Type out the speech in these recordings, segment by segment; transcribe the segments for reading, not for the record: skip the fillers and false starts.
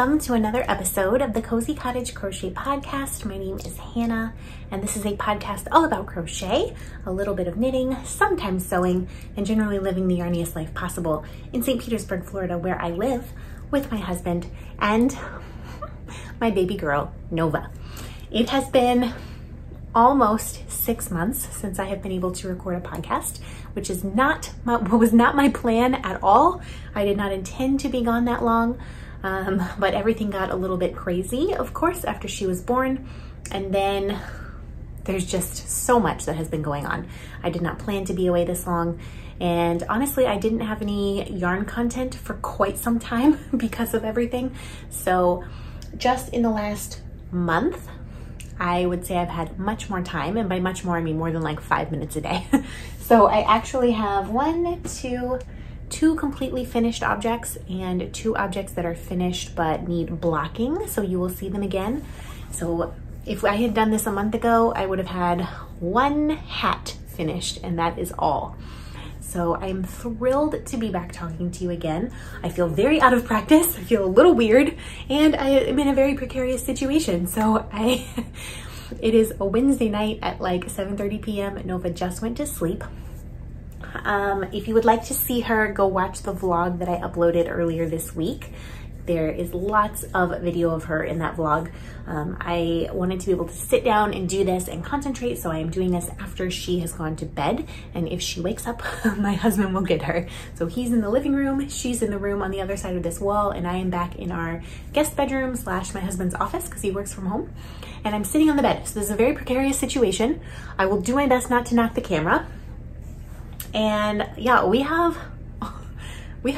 Welcome to another episode of the Cozy Cottage Crochet podcast. My name is Hannah, and this is a podcast all about crochet, a little bit of knitting, sometimes sewing, and generally living the yarniest life possible in St. Petersburg, Florida, where I live with my husband and my baby girl, Nova. It has been almost 6 months since I have been able to record a podcast, which was not my plan at all. I did not intend to be gone that long. But everything got a little bit crazy, of course, after she was born. And then there's just so much that has been going on. I did not plan to be away this long. And honestly, I didn't have any yarn content for quite some time because of everything. So just in the last month, I would say I've had much more time. And by much more, I mean more than like 5 minutes a day. So I actually have two completely finished objects and 2 objects that are finished but need blocking, so you will see them again. So if I had done this a month ago, I would have had 1 hat finished, and that is all. So I'm thrilled to be back talking to you again. I feel very out of practice, I feel a little weird, and I am in a very precarious situation. So it is a Wednesday night at like 7:30 p.m. Nova just went to sleep. If you would like to see her, go watch the vlog that I uploaded earlier this week. There is lots of video of her in that vlog. I wanted to be able to sit down and do this and concentrate, so I am doing this after she has gone to bed. And if she wakes up, my husband will get her. So he's in the living room, she's in the room on the other side of this wall, and I am back in our guest bedroom / my husband's office because he works from home. And I'm sitting on the bed. So this is a very precarious situation. I will do my best not to knock the camera. And yeah, we have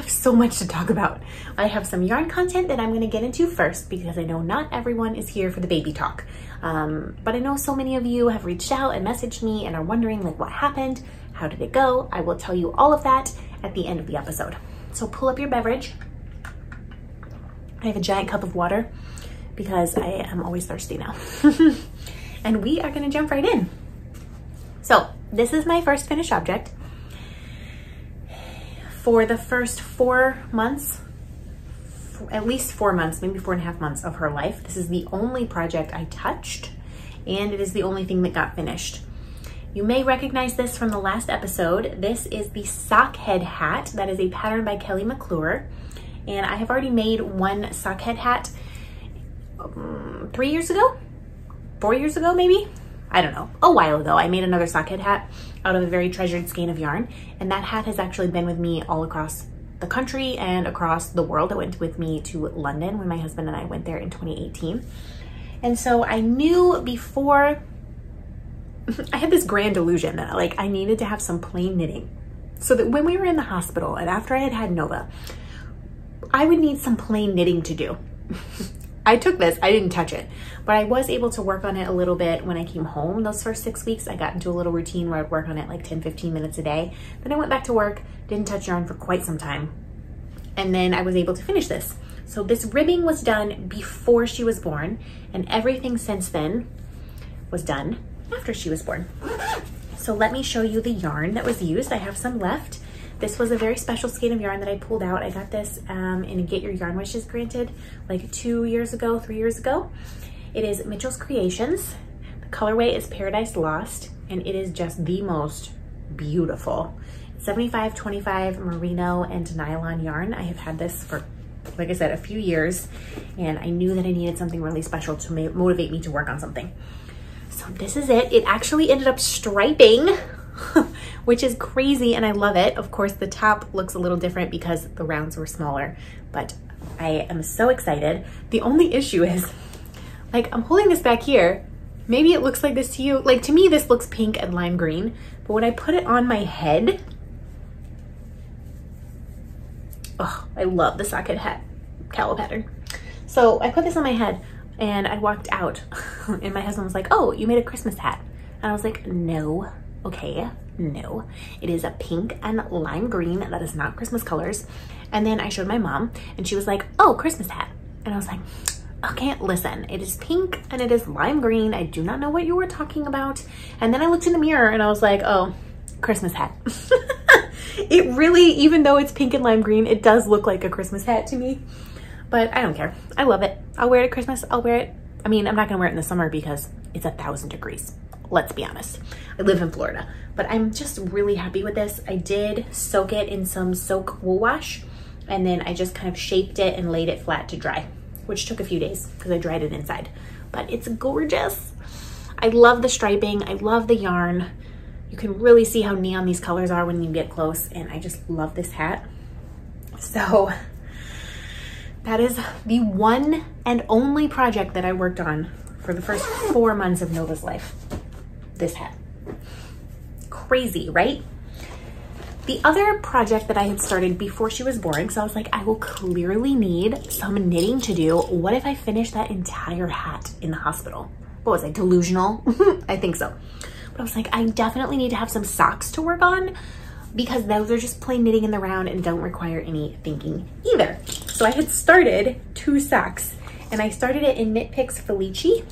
so much to talk about. I have some yarn content that I'm going to get into first because I know not everyone is here for the baby talk. But I know so many of you have reached out and messaged me and are wondering like what happened, how did it go? I will tell you all of that at the end of the episode. So pull up your beverage. I have a giant cup of water because I am always thirsty now. And we are going to jump right in. So this is my first finished object. For the first 4 months, at least 4 months, maybe 4.5 months of her life, this is the only project I touched, and it is the only thing that got finished. You may recognize this from the last episode. This is the sock head hat. That is a pattern by Kelly McClure, and I have already made 1 sock head hat 3 years ago, 4 years ago maybe? I don't know, a while ago. I made another sock head hat out of a very treasured skein of yarn, and that hat has actually been with me all across the country and across the world. It went with me to London when my husband and I went there in 2018. And so I knew before, I had this grand illusion that like I needed to have some plain knitting so that when we were in the hospital and after I had had Nova, I would need some plain knitting to do. I took this, I didn't touch it, but I was able to work on it a little bit when I came home. Those first 6 weeks, I got into a little routine where I'd work on it like 10-15 minutes a day. Then I went back to work, didn't touch yarn for quite some time. And then I was able to finish this. So this ribbing was done before she was born, and everything since then was done after she was born. So let me show you the yarn that was used. I have some left. This was a very special skein of yarn that I pulled out. I got this in a Get Your Yarn Wishes Granted like 3 years ago. It is Mitchell's Creations. The colorway is Paradise Lost, and it is just the most beautiful. 75/25 merino and nylon yarn. I have had this for, like I said, a few years, and I knew that I needed something really special to motivate me to work on something. So this is it. It actually ended up striping, which is crazy, and I love it. Of course, the top looks a little different because the rounds were smaller, but I am so excited. The only issue is, like, I'm holding this back here. Maybe it looks like this to you. Like, to me, this looks pink and lime green, but when I put it on my head, oh, I love the socket hat cowl pattern. So I put this on my head, and I walked out, and my husband was like, oh, you made a Christmas hat. And I was like, no. Okay, no, it is a pink and lime green. That is not Christmas colors. And then I showed my mom and she was like, oh, Christmas hat. And I was like, okay, listen, it is pink and it is lime green. I do not know what you were talking about. And then I looked in the mirror and I was like, oh, Christmas hat. It really, even though it's pink and lime green, it does look like a Christmas hat to me. but I don't care. I love it. I'll wear it at Christmas. I'll wear it. I mean, I'm not gonna wear it in the summer because it's 1,000 degrees. Let's be honest. I live in Florida, but I'm just really happy with this. I did soak it in some soak wool wash, and then I just kind of shaped it and laid it flat to dry, which took a few days because I dried it inside, but it's gorgeous. I love the striping. I love the yarn. You can really see how neon these colors are when you get close, and I just love this hat. So that is the one and only project that I worked on for the first 4 months of Nova's life. This hat. Crazy, right? The other project that I had started before she was born, so I was like, I will clearly need some knitting to do. What if I finish that entire hat in the hospital? What was I, delusional? I think so. But I was like, I definitely need to have some socks to work on because those are just plain knitting in the round and don't require any thinking either. So I had started 2 socks, and I started it in Knit Picks Felici.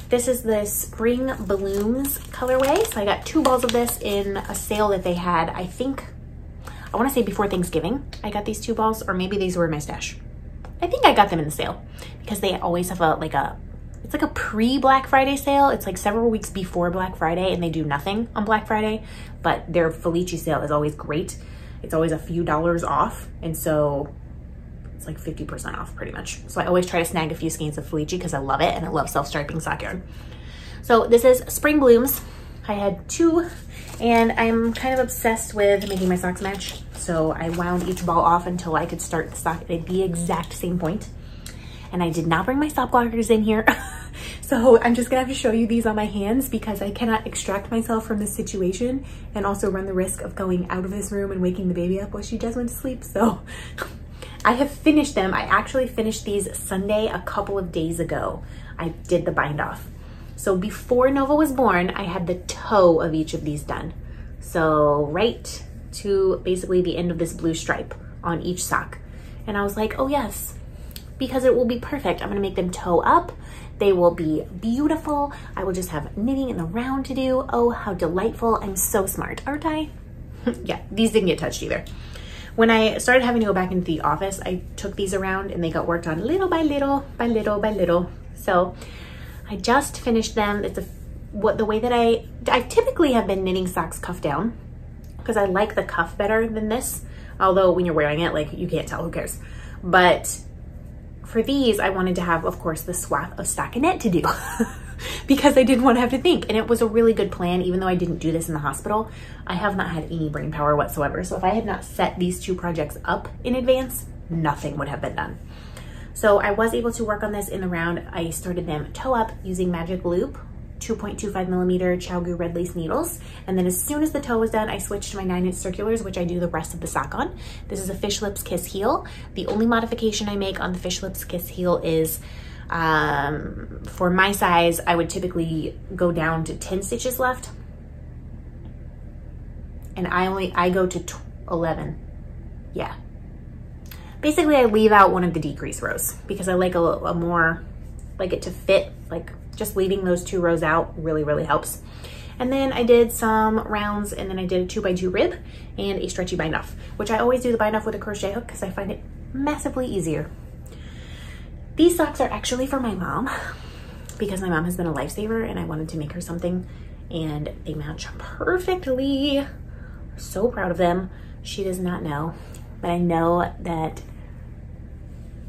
This is the Spring Balloons colorway. So I got 2 balls of this in a sale that they had, I think, I wanna say before Thanksgiving. I got these 2 balls, or maybe these were in my stash. I think I got them in the sale because they always have it's like a pre-Black Friday sale. It's like several weeks before Black Friday, and they do nothing on Black Friday, but their Felici sale is always great. It's always a few dollars off, and so it's like 50% off pretty much. So I always try to snag a few skeins of Felici because I love it, and I love self-striping sock yarn. So this is Spring Blooms. I had 2, and I'm kind of obsessed with making my socks match. So I wound each ball off until I could start the sock at the exact same point. And I did not bring my stop blockers in here. So I'm just gonna have to show you these on my hands because I cannot extract myself from this situation and also run the risk of going out of this room and waking the baby up while she just went to sleep. So I have finished them. I actually finished these Sunday a couple of days ago. I did the bind off. So before Nova was born, I had the toe of each of these done. So right to basically the end of this blue stripe on each sock. And I was like, oh yes, because it will be perfect. I'm gonna make them toe up. They will be beautiful. I will just have knitting in the round to do. Oh, how delightful. I'm so smart, aren't I? Yeah, these didn't get touched either. When I started having to go back into the office, I took these around and they got worked on little by little, by little by little. So I just finished them. It's the way that I typically have been knitting socks cuff down because I like the cuff better than this. Although when you're wearing it, like you can't tell, who cares? But for these, I wanted to have, of course, the swath of stockinette to do because I didn't want to have to think. And it was a really good plan, even though I didn't do this in the hospital. I have not had any brain power whatsoever. So if I had not set these 2 projects up in advance, nothing would have been done. So I was able to work on this in the round. I started them toe up using Magic Loop, 2.25mm ChiaoGoo red lace needles. And then as soon as the toe was done, I switched to my 9-inch circulars, which I do the rest of the sock on. This is a Fish Lips Kiss heel. The only modification I make on the Fish Lips Kiss heel is for my size, I would typically go down to 10 stitches left. And I go to 11. Yeah. Basically, I leave out one of the decrease rows because I like a more, like it to fit, like just leaving those 2 rows out really, really helps. And then I did some rounds, and then I did a 2x2 rib and a stretchy bind off, which I always do the bind off with a crochet hook because I find it massively easier. These socks are actually for my mom because my mom has been a lifesaver and I wanted to make her something, and they match perfectly. So proud of them. She does not know, but I know that,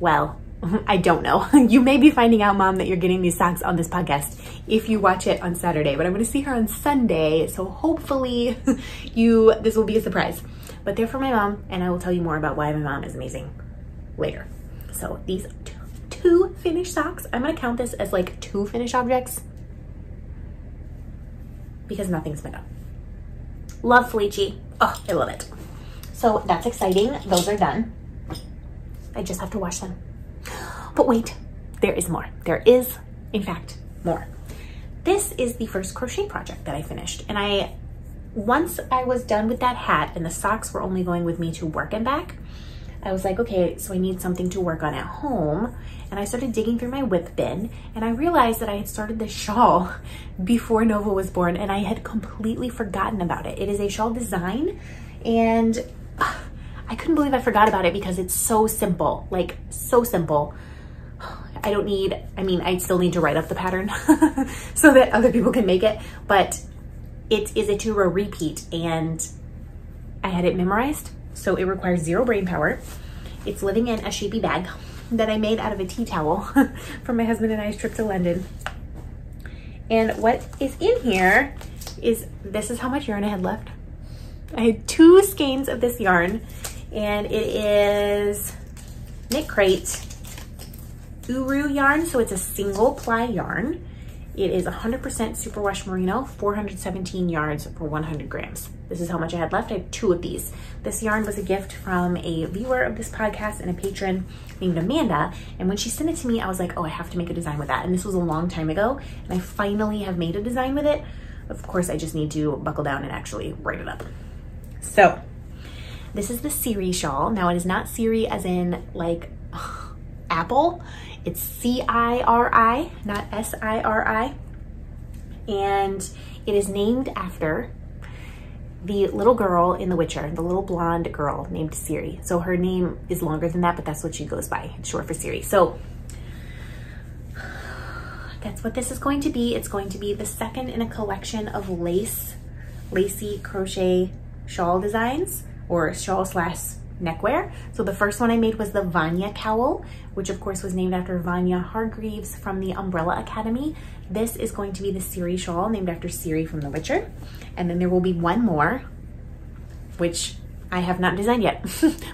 well, I don't know. You may be finding out, Mom, that you're getting these socks on this podcast if you watch it on Saturday, but I'm going to see her on Sunday. So hopefully this will be a surprise, but they're for my mom, and I will tell you more about why my mom is amazing later. So these 2 finished socks, I'm going to count this as like 2 finished objects because nothing's been done. Love Felici. Oh, I love it. So that's exciting. Those are done. I just have to wash them. But wait, there is more. There is, in fact, more. This is the first crochet project that I finished. And once I was done with that hat and the socks were only going with me to work and back, I was like, okay, so I need something to work on at home. And I started digging through my whip bin, and I realized that I had started this shawl before Nova was born, and I had completely forgotten about it. It is a shawl design, and I couldn't believe I forgot about it because it's so simple, like so simple. I don't need, I mean, I still need to write up the pattern so that other people can make it, but it is a 2-row repeat and I had it memorized. So it requires 0 brain power. It's living in a shapy bag that I made out of a tea towel from my husband and I's trip to London. And what is in here is, this is how much yarn I had left. I had 2 skeins of this yarn, and it is Knit Crate Uru yarn, so it's a single ply yarn. It is 100% superwash merino, 417 yards for 100 grams. This is how much I had left. I have 2 of these. This yarn was a gift from a viewer of this podcast and a patron named Amanda. And when she sent it to me, I was like, oh, I have to make a design with that. And this was a long time ago. And I finally have made a design with it. Of course, I just need to buckle down and actually write it up. So this is the Siri shawl. Now it is not Siri as in like Apple. It's C-I-R-I, not S-I-R-I. And it is named after the little girl in The Witcher, the little blonde girl named Ciri. So her name is longer than that, but that's what she goes by. It's short for Ciri. So that's what this is going to be. It's going to be the second in a collection of lacy crochet shawl designs, or shawl / neckwear. So the first one I made was the Vanya cowl, which of course was named after Vanya Hargreaves from the Umbrella Academy. This is going to be the Ciri shawl, named after Ciri from The Witcher. And then there will be one more, which I have not designed yet,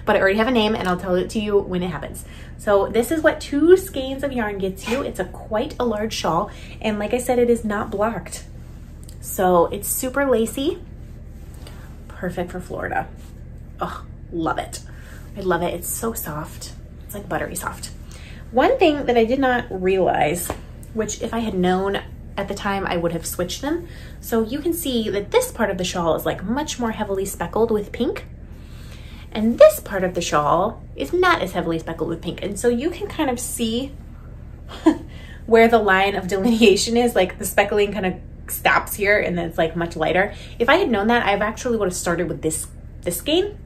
but I already have a name and I'll tell it to you when it happens. So this is what 2 skeins of yarn gets you. It's quite a large shawl. And like I said, it is not blocked. So it's super lacy, perfect for Florida. Oh, love it. I love it. It's so soft. It's like buttery soft. One thing that I did not realize, which if I had known at the time, I would have switched them. So you can see that this part of the shawl is like much more heavily speckled with pink. And this part of the shawl is not as heavily speckled with pink. And so you can kind of see where the line of delineation is, like the speckling kind of stops here and then it's like much lighter. If I had known that, I actually would have started with this skein,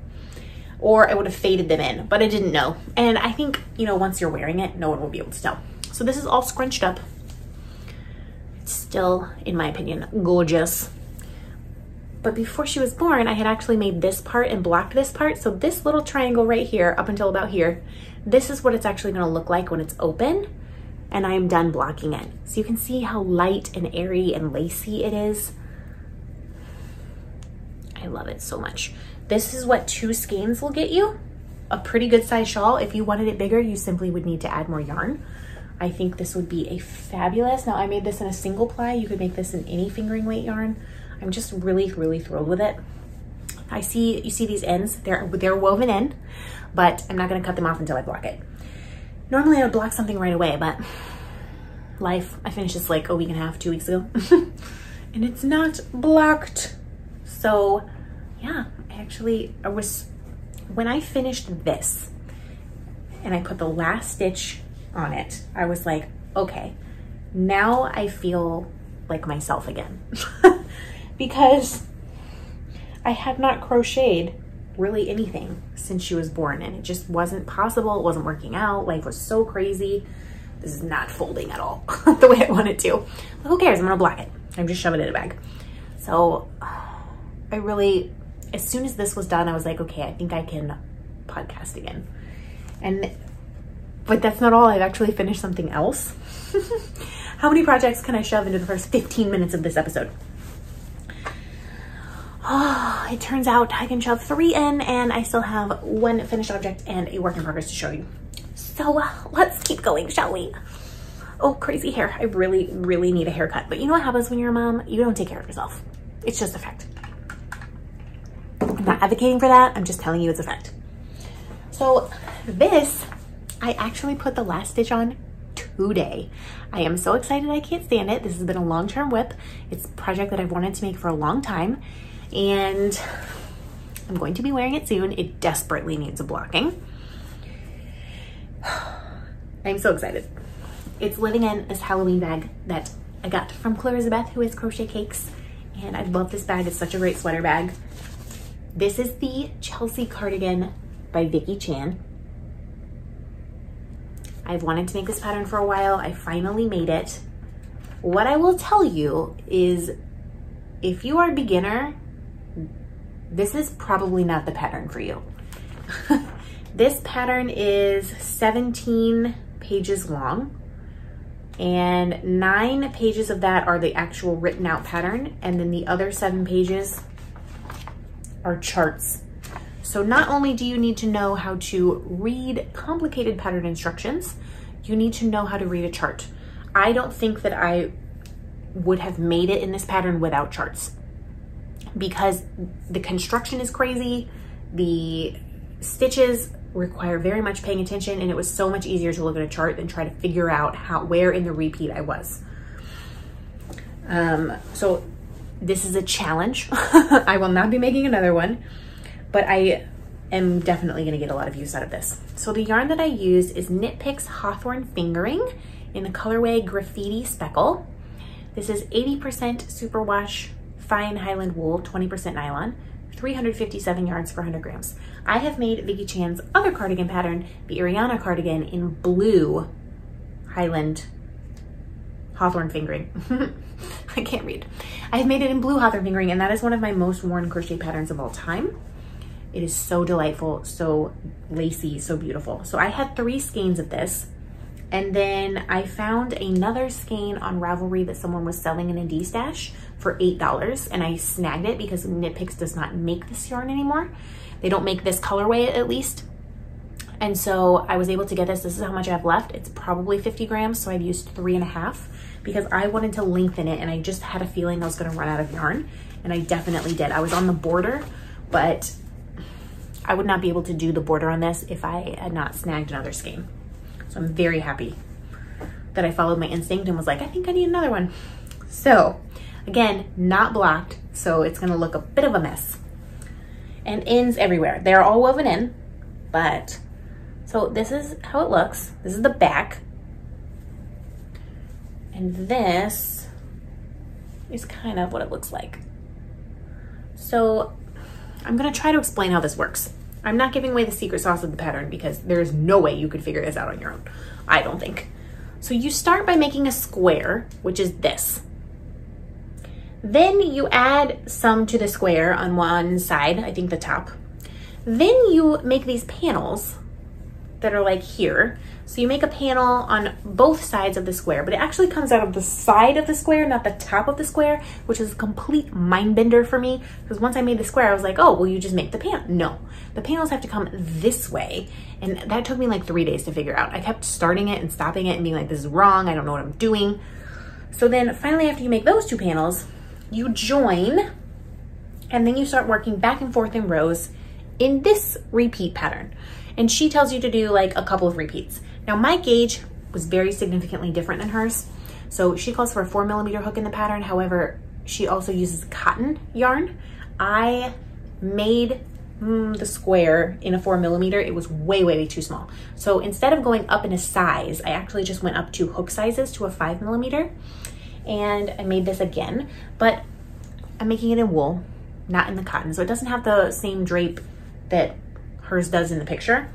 or I would have faded them in, but I didn't know. And I think, you know, once you're wearing it, no one will be able to tell. So this is all scrunched up. It's still, in my opinion, gorgeous. But before she was born, I had actually made this part and blocked this part. So this little triangle right here, up until about here, this is what it's actually gonna look like when it's open and I am done blocking it. So you can see how light and airy and lacy it is. I love it so much. This is what 2 skeins will get you. A pretty good size shawl. If you wanted it bigger, you simply would need to add more yarn. I think this would be a fabulous, now I made this in a single ply. You could make this in any fingering weight yarn. I'm just really, really thrilled with it. You see these ends, they're woven in, but I'm not gonna cut them off until I block it. Normally I would block something right away, but life, I finished this like a week and a half, 2 weeks ago, and it's not blocked. So yeah, when I finished this and I put the last stitch on it, I was like, okay, now I feel like myself again. Because I had not crocheted really anything since she was born, and it just wasn't possible. It wasn't working out. Life was so crazy. This is not folding at all the way I want it to. But who cares? I'm gonna block it. I'm just shoving it in a bag. So I really, as soon as this was done, I was like, okay, I think I can podcast again. But that's not all. I've actually finished something else. How many projects can I shove into the first 15 minutes of this episode? Oh, it turns out I can shove 3 in, and I still have 1 finished object and a work in progress to show you. So let's keep going, shall we? Oh, crazy hair. I really, really need a haircut. But you know what happens when you're a mom? You don't take care of yourself. It's just a fact. I'm not advocating for that. I'm just telling you it's a fact. So this, I actually put the last stitch on today. I am so excited. I can't stand it. This has been a long-term whip. It's a project that I've wanted to make for a long time, and I'm going to be wearing it soon. It desperately needs a blocking. I'm so excited. It's living in this Halloween bag that I got from Clarizabeth, who has Crochet Cakes, and I love this bag. It's such a great sweater bag. This is the Chelsea cardigan by Vicky Chan. I've wanted to make this pattern for a while. I finally made it. What I will tell you is if you are a beginner, this is probably not the pattern for you. This pattern is 17 pages long, and 9 pages of that are the actual written out pattern, and then the other 7 pages are charts. So not only do you need to know how to read complicated pattern instructions, you need to know how to read a chart. I don't think that I would have made it in this pattern without charts, because the construction is crazy. The stitches require very much paying attention, and it was so much easier to look at a chart than try to figure out where in the repeat I was. So this is a challenge. I will not be making another one, but I am definitely gonna get a lot of use out of this. So the yarn that I use is Knit Picks Hawthorne Fingering in the colorway Graffiti Speckle. This is 80% superwash fine Highland wool, 20% nylon, 357 yards for 100 grams. I have made Vicky Chan's other cardigan pattern, the Ariana cardigan, in blue Highland Hawthorne Fingering. I can't read. I've made it in blue Hawthorne Fingering, and that is one of my most worn crochet patterns of all time. It is so delightful, so lacy, so beautiful. So I had 3 skeins of this, and then I found another skein on Ravelry that someone was selling in a D-stash for $8, and I snagged it because Knit Picks does not make this yarn anymore. They don't make this colorway, at least. And so I was able to get this. This is how much I have left. It's probably 50 grams, so I've used 3.5 because I wanted to lengthen it, and I just had a feeling I was gonna run out of yarn, and I definitely did. I was on the border, but I would not be able to do the border on this if I had not snagged another skein. So I'm very happy that I followed my instinct and was like, I think I need another one. So again, not blocked, so it's gonna look a bit of a mess. And ends everywhere. They're all woven in, but, so this is how it looks. This is the back. And this is kind of what it looks like. So I'm gonna try to explain how this works. I'm not giving away the secret sauce of the pattern because there's no way you could figure this out on your own, I don't think. So you start by making a square, which is this. Then you add some to the square on one side, I think the top. Then you make these panels that are like here. So you make a panel on both sides of the square, but it actually comes out of the side of the square, not the top of the square, which is a complete mind bender for me. Because once I made the square, I was like, oh, well, you just make the panel. No, the panels have to come this way. And that took me like 3 days to figure out. I kept starting it and stopping it and being like, this is wrong. I don't know what I'm doing. So then finally, after you make those 2 panels, you join, and then you start working back and forth in rows in this repeat pattern. And she tells you to do like a couple of repeats. Now my gauge was very significantly different than hers. So she calls for a 4mm hook in the pattern. However, she also uses cotton yarn. I made the square in a 4mm. It was way, way, way too small. So instead of going up in a size, I actually just went up 2 hook sizes to a 5mm. And I made this again, but I'm making it in wool, not in the cotton. So it doesn't have the same drape that hers does in the picture.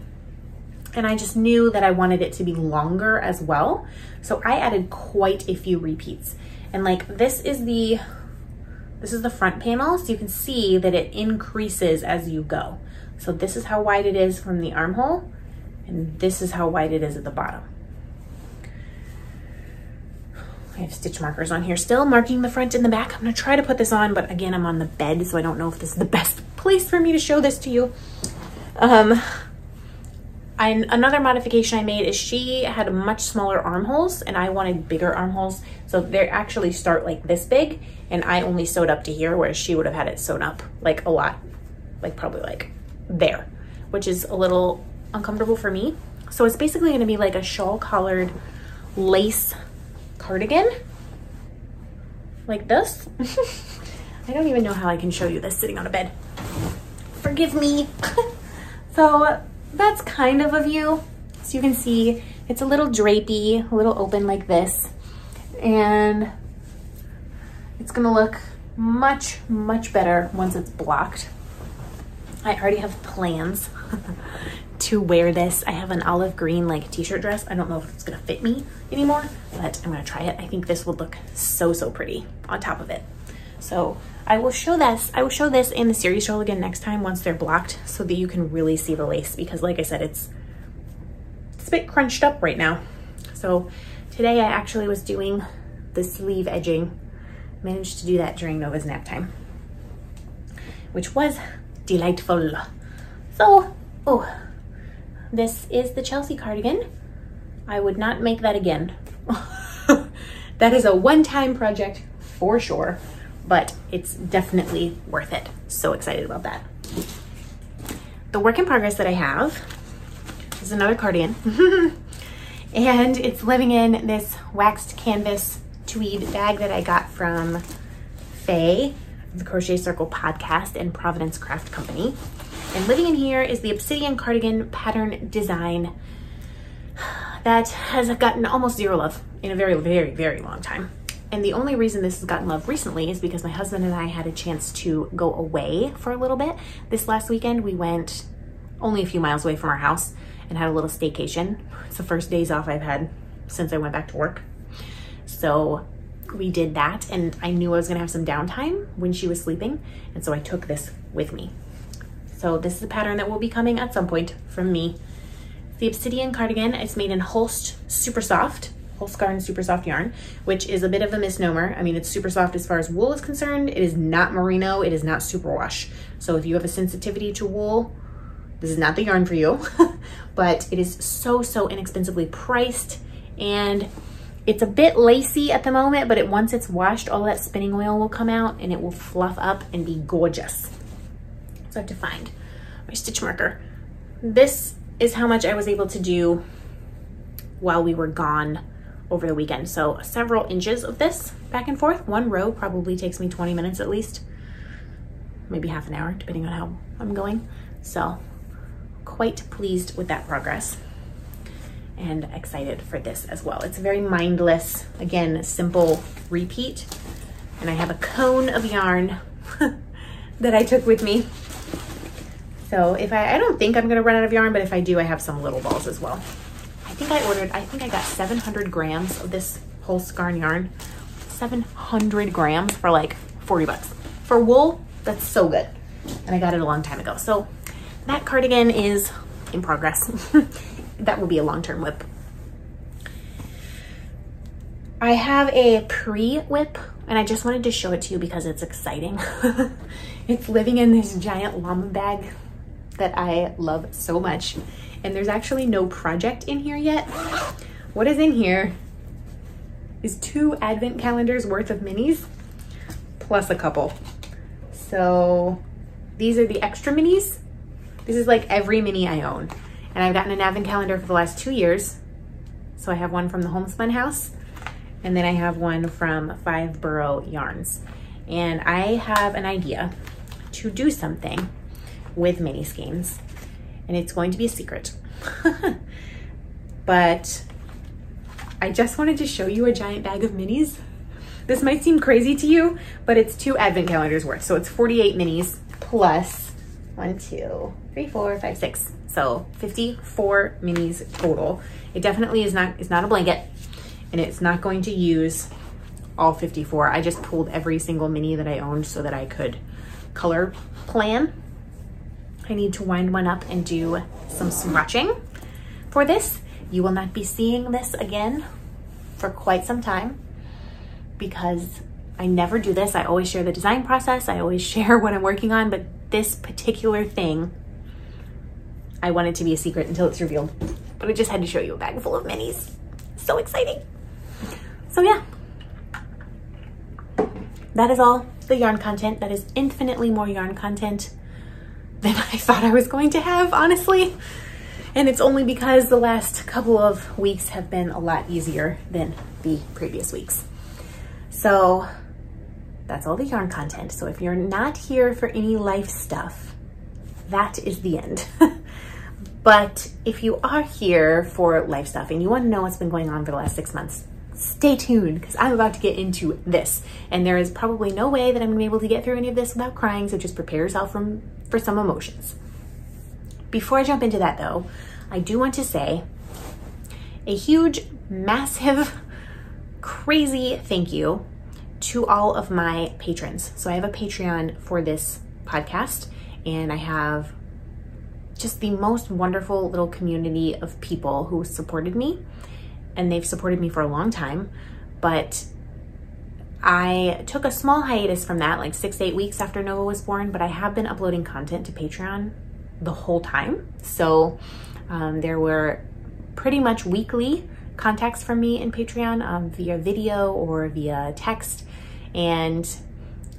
And I just knew that I wanted it to be longer as well. So I added quite a few repeats. And like this is the front panel. So you can see that it increases as you go. So this is how wide it is from the armhole. And this is how wide it is at the bottom. I have stitch markers on here still, marking the front and the back. I'm gonna try to put this on, but again, I'm on the bed, so I don't know if this is the best place for me to show this to you. Another modification I made is she had much smaller armholes and I wanted bigger armholes. So they actually start like this big, and I only sewed up to here, whereas she would have had it sewn up like a lot, like probably like there, which is a little uncomfortable for me. So it's basically gonna be like a shawl collared lace cardigan like this. I don't even know how I can show you this sitting on a bed. Forgive me. So that's kind of a view. So you can see it's a little drapey, a little open like this, and it's gonna look much, much better once it's blocked. I already have plans to wear this. I have an olive green like t-shirt dress. I don't know if it's gonna fit me anymore, but I'm gonna try it. I think this would look so, so pretty on top of it. So I will show this in the series shawl again next time once they're blocked so that you can really see the lace, because like I said, it's a bit crunched up right now. So today I actually was doing the sleeve edging. Managed to do that during Nova's nap time, which was delightful. So, oh, this is the Chelsea cardigan. I would not make that again. That is a one-time project for sure, but it's definitely worth it. So excited about that. The work in progress that I have is another cardigan. And it's living in this waxed canvas tweed bag that I got from Faye, the Crochet Circle podcast and Providence Craft Company. And living in here is the Obsidian cardigan pattern design that has gotten almost zero love in a very, very, very long time. And the only reason this has gotten love recently is because my husband and I had a chance to go away for a little bit. This last weekend, we went only a few miles away from our house and had a little staycation. It's the first days off I've had since I went back to work. So we did that, and I knew I was gonna have some downtime when she was sleeping, and so I took this with me. So this is a pattern that will be coming at some point from me. The Obsidian cardigan, it's made in Holst Super Soft, Holst Garden Super Soft yarn, which is a bit of a misnomer. I mean, it's super soft as far as wool is concerned. It is not merino, it is not superwash. So if you have a sensitivity to wool, this is not the yarn for you, but it is so, so inexpensively priced, and it's a bit lacy at the moment, but once it's washed, all that spinning oil will come out and it will fluff up and be gorgeous. So I have to find my stitch marker. This is how much I was able to do while we were gone over the weekend. So several inches of this back and forth. One row probably takes me 20 minutes at least, maybe half an hour, depending on how I'm going. So quite pleased with that progress and excited for this as well. It's a very mindless, again, simple repeat. And I have a cone of yarn that I took with me. So if I don't think I'm gonna run out of yarn, but if I do, I have some little balls as well. I think I got 700 grams of this Holst Garn yarn. 700 grams for like 40 bucks. For wool, that's so good. And I got it a long time ago. So that cardigan is in progress. That will be a long-term whip. I have a pre-whip, and I just wanted to show it to you because it's exciting. It's living in this giant llama bag that I love so much. And there's actually no project in here yet. What is in here is 2 advent calendars worth of minis, plus a couple. So these are the extra minis. This is like every mini I own. And I've gotten an advent calendar for the last 2 years. So I have one from the Homespun House, and then I have one from 5 Borough Yarns. And I have an idea to do something with mini skeins, and it's going to be a secret. But I just wanted to show you a giant bag of minis. This might seem crazy to you, but it's 2 advent calendars worth. So it's 48 minis plus 1, 2, 3, 4, 5, 6. So 54 minis total. It definitely is not a blanket, and it's not going to use all 54. I just pulled every single mini that I owned so that I could color plan. I need to wind one up and do some swatching for this. You will not be seeing this again for quite some time because I never do this. I always share the design process. I always share what I'm working on, but this particular thing, I want it to be a secret until it's revealed. But I just had to show you a bag full of minis. So exciting. So yeah, that is all the yarn content. That is infinitely more yarn content than I thought I was going to have, honestly. And it's only because the last couple of weeks have been a lot easier than the previous weeks. So that's all the yarn content. So if you're not here for any life stuff, that is the end. But if you are here for life stuff and you want to know what's been going on for the last 6 months, stay tuned because I'm about to get into this. And there is probably no way that I'm gonna be able to get through any of this without crying, so just prepare yourself for some emotions. Before I jump into that though, I do want to say a huge, massive, crazy thank you to all of my patrons. So I have a Patreon for this podcast, and I have just the most wonderful little community of people who supported me, and they've supported me for a long time. But I took a small hiatus from that, like 6 to 8 weeks after Nova was born, but I have been uploading content to Patreon the whole time. So there were pretty much weekly contacts from me in Patreon via video or via text. And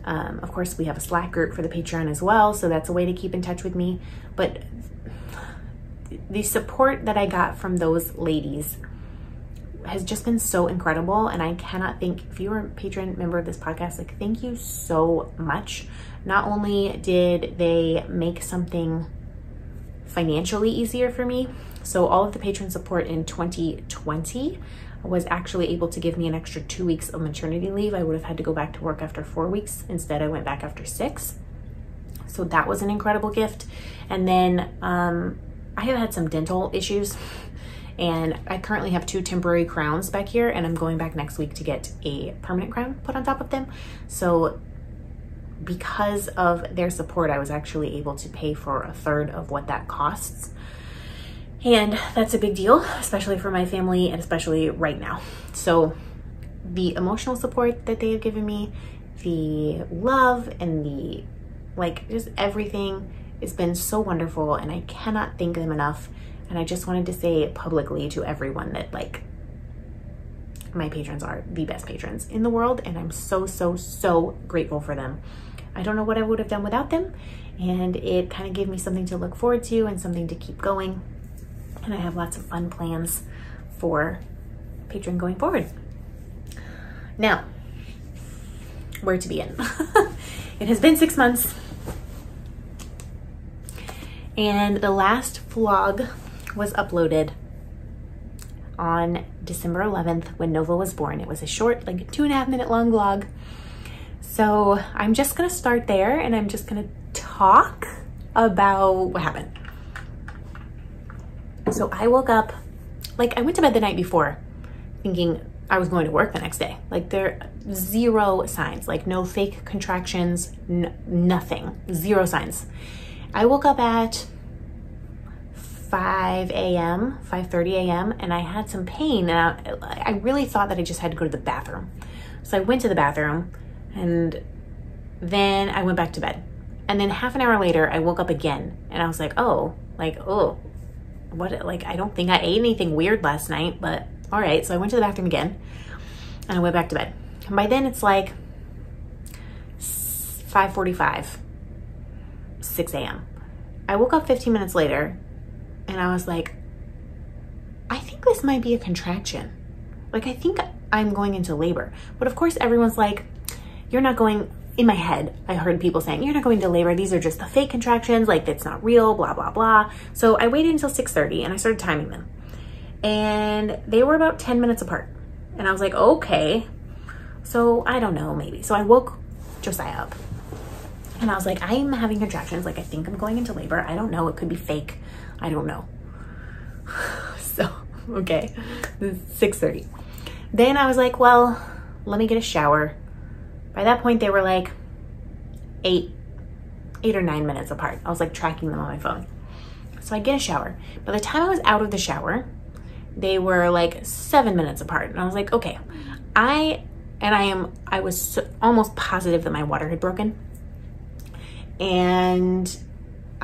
of course we have a Slack group for the Patreon as well. So that's a way to keep in touch with me. But the support that I got from those ladies has just been so incredible. And I cannot thank, if you're a patron member of this podcast, like, thank you so much. Not only did they make something financially easier for me, so all of the patron support in 2020 was actually able to give me an extra 2 weeks of maternity leave. I would have had to go back to work after 4 weeks. Instead, I went back after 6. So that was an incredible gift. And then I have had some dental issues, and I currently have 2 temporary crowns back here, and I'm going back next week to get a permanent crown put on top of them. So because of their support, I was actually able to pay for a third of what that costs. And that's a big deal, especially for my family and especially right now. So the emotional support that they have given me, the love and the, like, just everything has been so wonderful, and I cannot thank them enough. And I just wanted to say publicly to everyone that, like, my patrons are the best patrons in the world, and I'm so, so, so grateful for them. I don't know what I would have done without them, and it kind of gave me something to look forward to and something to keep going. And I have lots of fun plans for Patreon going forward. Now, where to begin? It has been 6 months, and the last vlog was uploaded on December 11th when Nova was born. It was a short, like 2.5 minute long vlog. So I'm just gonna start there, and I'm just gonna talk about what happened. So I woke up, like, I went to bed the night before thinking I was going to work the next day. Like, there are 0 signs, like no fake contractions, nothing, 0 signs. I woke up at 5 a.m., 5:30 a.m., and I had some pain, and I really thought that I just had to go to the bathroom. So I went to the bathroom, and then I went back to bed. And then half an hour later, I woke up again, and I was like, oh, what, like, I don't think I ate anything weird last night, but all right. So I went to the bathroom again, and I went back to bed. And by then it's like 5:45, 6 a.m. I woke up 15 minutes later, and I was like, I think this might be a contraction. Like, I think I'm going into labor. But of course, everyone's like, you're not going, in my head, I heard people saying, you're not going to labor. These are just the fake contractions. Like, it's not real, blah, blah, blah. So I waited until 6:30, and I started timing them. And they were about 10 minutes apart. And I was like, okay. So I don't know, maybe. So I woke Josiah up, and I was like, I'm having contractions. Like, I think I'm going into labor. I don't know. It could be fake. I don't know. So, okay, 6:30. Then I was like, well, let me get a shower. By that point, they were like 8 or 9 minutes apart. I was like tracking them on my phone. So I get a shower. By the time I was out of the shower, they were like 7 minutes apart. And I was like, okay, I was almost positive that my water had broken. And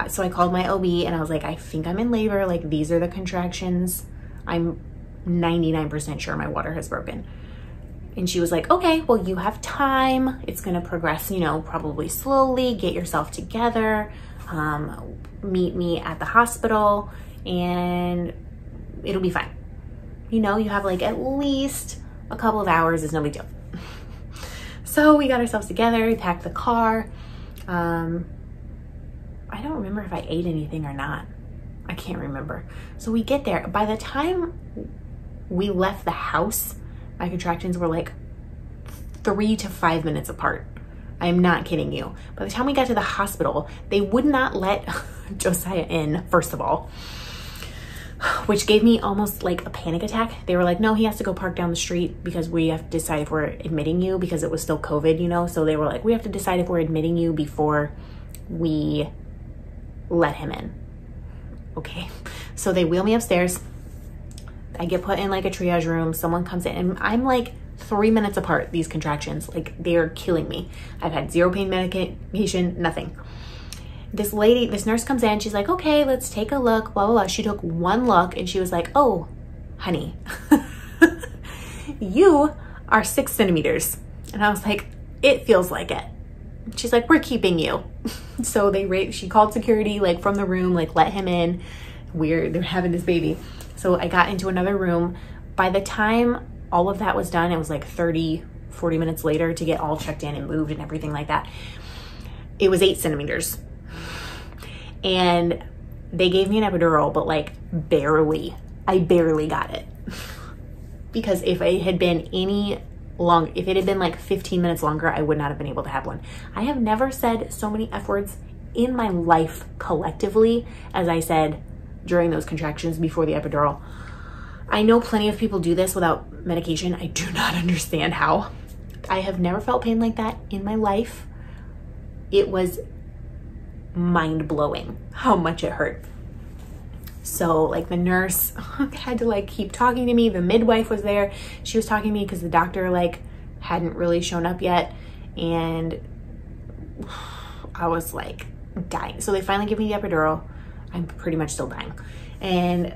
so I called my OB, and I was like, I think I'm in labor. Like, these are the contractions. I'm 99% sure my water has broken. And she was like, okay, well, you have time. It's going to progress, you know, probably slowly. Get yourself together. Meet me at the hospital, and it'll be fine. You know, you have like at least a couple of hours. It's no big deal. So we got ourselves together. We packed the car. I don't remember if I ate anything or not. I can't remember. So we get there. By the time we left the house, my contractions were like 3 to 5 minutes apart. I'm not kidding you. By the time we got to the hospital, they would not let Josiah in, first of all, which gave me almost like a panic attack. They were like, no, he has to go park down the street because we have to decide if we're admitting you, because it was still COVID, you know? So they were like, we have to decide if we're admitting you before we let him in. Okay. So they wheel me upstairs. I get put in like a triage room. Someone comes in and I'm like 3 minutes apart, these contractions. Like they're killing me. I've had zero pain medication, nothing. This nurse comes in, she's like, okay, let's take a look, blah, blah, blah. She took one look and she was like, oh, honey, you are 6 centimeters. And I was like, it feels like it. She's like, we're keeping you. So she called security like from the room, like let him in. They're having this baby. So I got into another room. By the time all of that was done, it was like 30, 40 minutes later to get all checked in and moved and everything like that. It was 8 centimeters. And they gave me an epidural, but like barely. I barely got it. Because if it had been if it had been like 15 minutes longer, I would not have been able to have one. I have never said so many F words in my life collectively as I said during those contractions before the epidural. I know plenty of people do this without medication. I do not understand how. I have never felt pain like that in my life. It was mind-blowing how much it hurt. So like the nurse had to like keep talking to me. The midwife was there. She was talking to me because the doctor like hadn't really shown up yet. And I was like dying. So they finally give me the epidural. I'm pretty much still dying. And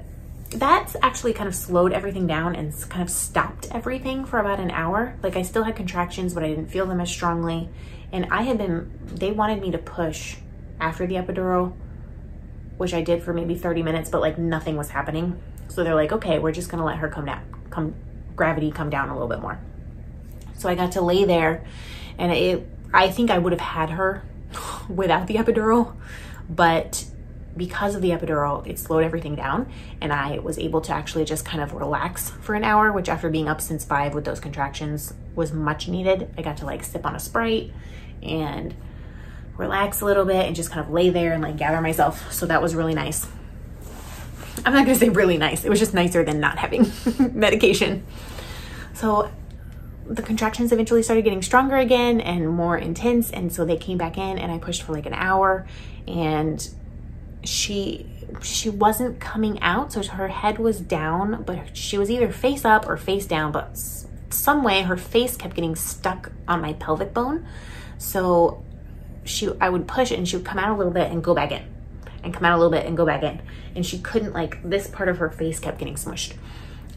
that's actually kind of slowed everything down and kind of stopped everything for about an hour. Like I still had contractions, but I didn't feel them as strongly. And they wanted me to push after the epidural, which I did for maybe 30 minutes, but like nothing was happening. So they're like, okay, we're just gonna let her gravity come down a little bit more. So I got to lay there and I think I would have had her without the epidural, but because of the epidural, it slowed everything down and I was able to actually just kind of relax for an hour, which after being up since 5 with those contractions was much needed. I got to like sip on a Sprite and relax a little bit and just kind of lay there and like gather myself. So that was really nice. I'm not gonna say really nice. It was just nicer than not having medication. So the contractions eventually started getting stronger again and more intense. And so they came back in and I pushed for like an hour and she wasn't coming out. So her head was down, but she was either face up or face down, but some way her face kept getting stuck on my pelvic bone. So I would push it and she would come out a little bit and go back in and come out a little bit and go back in. And she couldn't, like this part of her face kept getting smushed.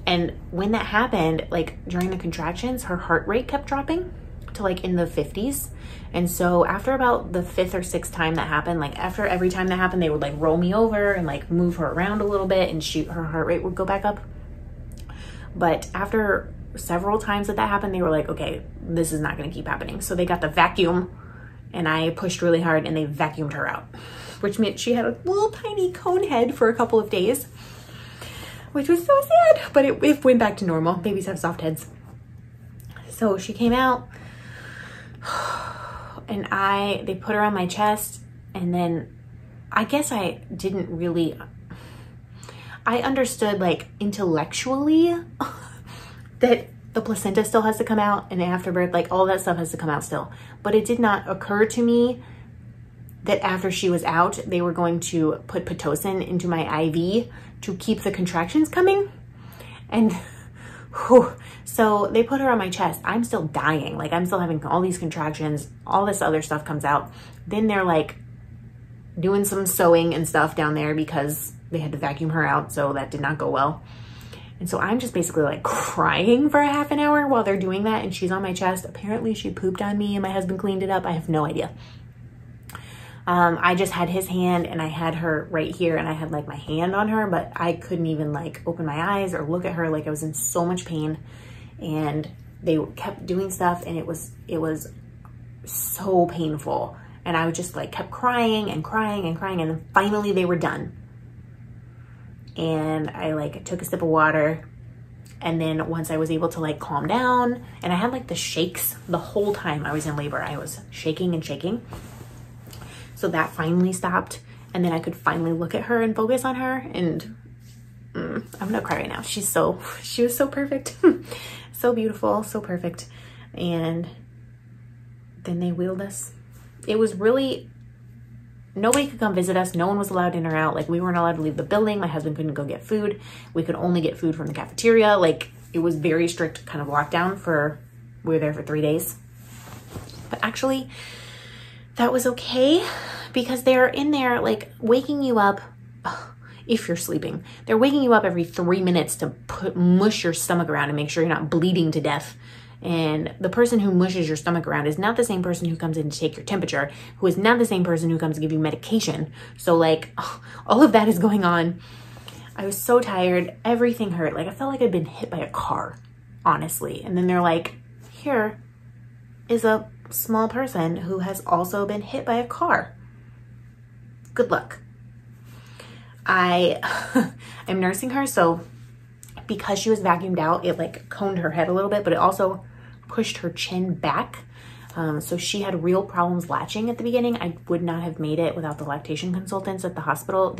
And when that happened, like during the contractions, her heart rate kept dropping to like in the 50s. And so after about the 5th or 6th time that happened, like after every time that happened, they would like roll me over and like move her around a little bit and her heart rate would go back up. But after several times that happened, they were like, okay, this is not gonna keep happening. So they got the vacuum and I pushed really hard and they vacuumed her out, which meant she had a little tiny cone head for a couple of days, which was so sad, but it went back to normal. Babies have soft heads. So she came out and they put her on my chest, and then I guess I understood like intellectually that the placenta still has to come out and after birth, like all that stuff has to come out still. But it did not occur to me that after she was out, they were going to put Pitocin into my IV to keep the contractions coming. And so they put her on my chest. I'm still dying. Like I'm still having all these contractions, all this other stuff comes out. Then they're like doing some sewing and stuff down there because they had to vacuum her out. So that did not go well. And so I'm just basically like crying for a half an hour while they're doing that. And she's on my chest. Apparently she pooped on me and my husband cleaned it up. I have no idea. I just had his hand and I had her right here and I had like my hand on her, but I couldn't even like open my eyes or look at her. Like I was in so much pain and they kept doing stuff and it was so painful. And I just like kept crying and crying and crying. And then finally they were done. And I like took a sip of water And then once I was able to like calm down, and I had like the shakes the whole time I was in labor, I was shaking and shaking. So that finally stopped. And then I could finally look at her and focus on her. And I'm gonna cry right now. She was so perfect. So beautiful, so perfect. And then they wheeled us. It was really, nobody could come visit us. No one was allowed in or out. Like, we weren't allowed to leave the building. My husband couldn't go get food. We could only get food from the cafeteria. Like, it was very strict kind of lockdown we were there for 3 days. But actually, that was okay, because they're in there like waking you up. If you're sleeping, they're waking you up every 3 minutes to mush your stomach around and make sure you're not bleeding to death. And the person who mushes your stomach around is not the same person who comes in to take your temperature, who is not the same person who comes to give you medication. So like, all of that is going on. I was so tired. Everything hurt. Like, I felt like I'd been hit by a car, honestly. And then they're like, here is a small person who has also been hit by a car. Good luck. I'm nursing her, so because she was vacuumed out, it like coned her head a little bit, but it also pushed her chin back. So she had real problems latching at the beginning. I would not have made it without the lactation consultants at the hospital.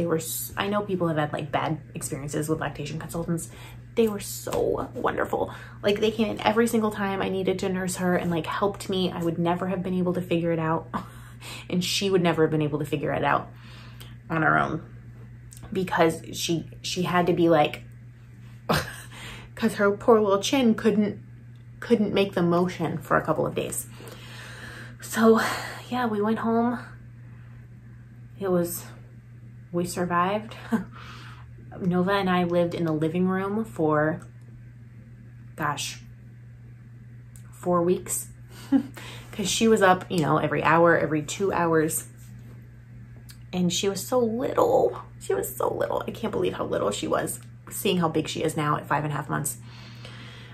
I know people have had like bad experiences with lactation consultants. They were so wonderful. Like, they came in every single time I needed to nurse her and like helped me. I would never have been able to figure it out. And she would never have been able to figure it out on her own, because she had to be like, because her poor little chin couldn't make the motion for a couple of days. So yeah, we went home. We survived. Nova and I lived in the living room for, gosh, 4 weeks, because she was up, you know, every hour, every 2 hours. And she was so little. She was so little. I can't believe how little she was, seeing how big she is now at 5.5 months.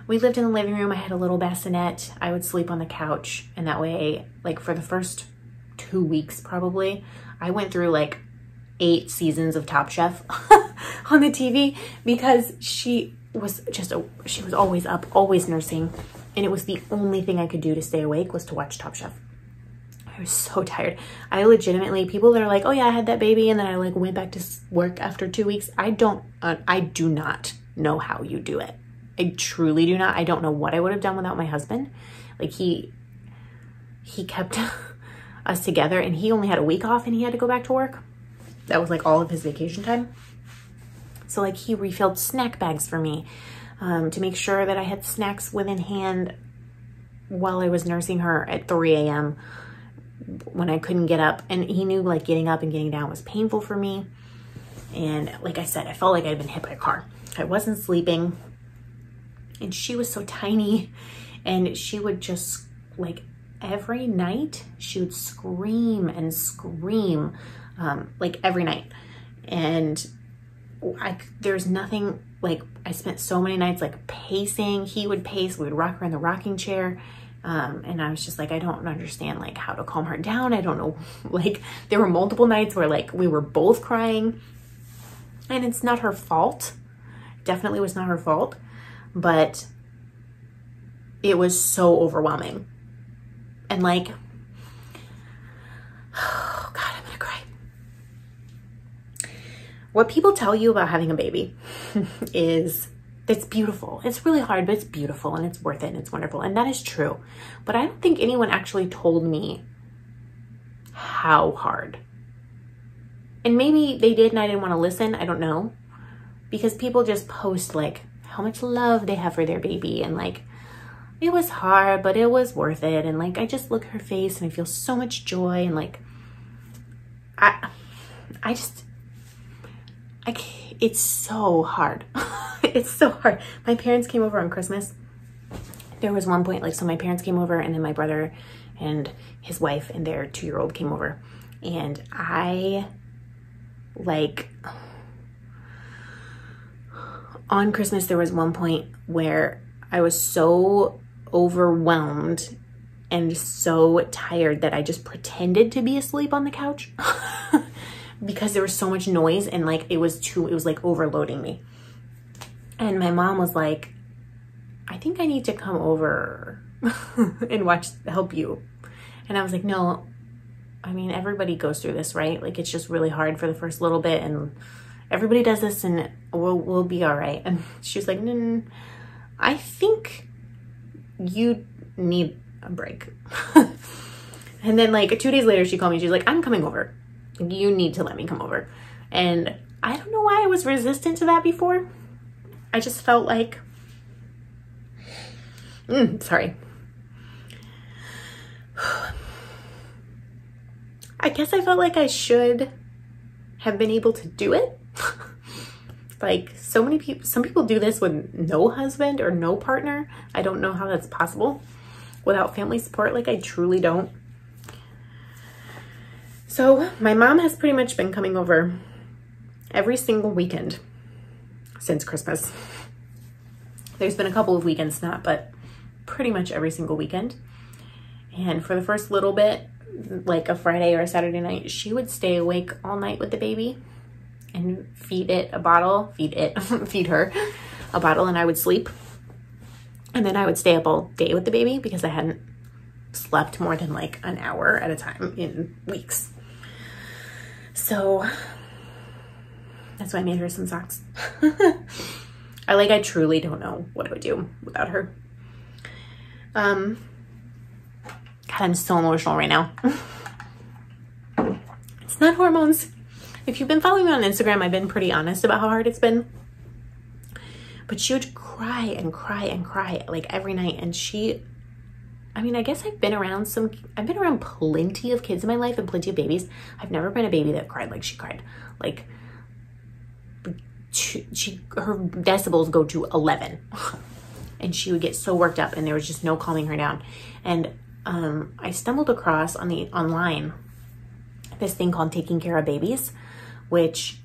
We lived in the living room. I had a little bassinet. I would sleep on the couch. And that way, like, for the first 2 weeks, probably, I went through like 8 seasons of Top Chef on the TV, because she was always up, always nursing. And it was the only thing I could do to stay awake, was to watch Top Chef. I was so tired. I legitimately, people that are like, oh yeah, I had that baby and then I like went back to work after 2 weeks. I do not know how you do it. I truly do not. I don't know what I would have done without my husband. Like, he kept us together, and he only had a week off and he had to go back to work. That was like all of his vacation time. So like, he refilled snack bags for me to make sure that I had snacks within hand while I was nursing her at 3 a.m. when I couldn't get up. And he knew like getting up and getting down was painful for me. And like I said, I felt like I'd been hit by a car. I wasn't sleeping, and she was so tiny, and she would just like, every night she would scream and scream, like every night. And there's nothing, like, I spent so many nights like pacing. He would pace, we would rock her in the rocking chair. And I was just like, I don't understand like how to calm her down. I don't know. Like, there were multiple nights where like we were both crying, and it's not her fault. Definitely was not her fault, but it was so overwhelming. And like, oh God, I'm gonna cry. What people tell you about having a baby is, it's beautiful. It's really hard, but it's beautiful and it's worth it and it's wonderful. And that is true. But I don't think anyone actually told me how hard. And maybe they did and I didn't want to listen. I don't know. Because people just post like how much love they have for their baby, and like, it was hard, but it was worth it. And like, I just look at her face and I feel so much joy. And like, it's so hard. It's so hard. My parents came over on Christmas. There was one point, like, so my parents came over, and then my brother and his wife and their 2-year-old came over. And I, like, on Christmas, there was one point where I was so overwhelmed and so tired that I just pretended to be asleep on the couch because there was so much noise, and like, it was like overloading me. And my mom was like, I think I need to come over and help you. And I was like, no, I mean, everybody goes through this, right? Like, it's just really hard for the first little bit, and everybody does this, and we'll be all right. And she was like, no, I think you need a break. And then like 2 days later, she called me. She's like, I'm coming over. You need to let me come over. And I don't know why I was resistant to that before. I just felt like, sorry. I guess I felt like I should have been able to do it. Like some people do this with no husband or no partner. I don't know how that's possible without family support. Like, I truly don't. So my mom has pretty much been coming over every single weekend since Christmas. There's been a couple of weekends not, but pretty much every single weekend. And for the first little bit, like a Friday or a Saturday night, she would stay awake all night with the baby and feed her a bottle, and I would sleep. And then I would stay up all day with the baby because I hadn't slept more than like an hour at a time in weeks. So that's why I made her some socks. I truly don't know what I would do without her. God, I'm so emotional right now. It's not hormones. If you've been following me on Instagram, I've been pretty honest about how hard it's been. But she would cry and cry and cry like every night. And I mean, I guess I've been around plenty of kids in my life and plenty of babies. I've never been a baby that cried like she cried. Like, her decibels go to 11. And she would get so worked up, and there was just no calming her down. And I stumbled across online this thing called Taking Care of Babies, which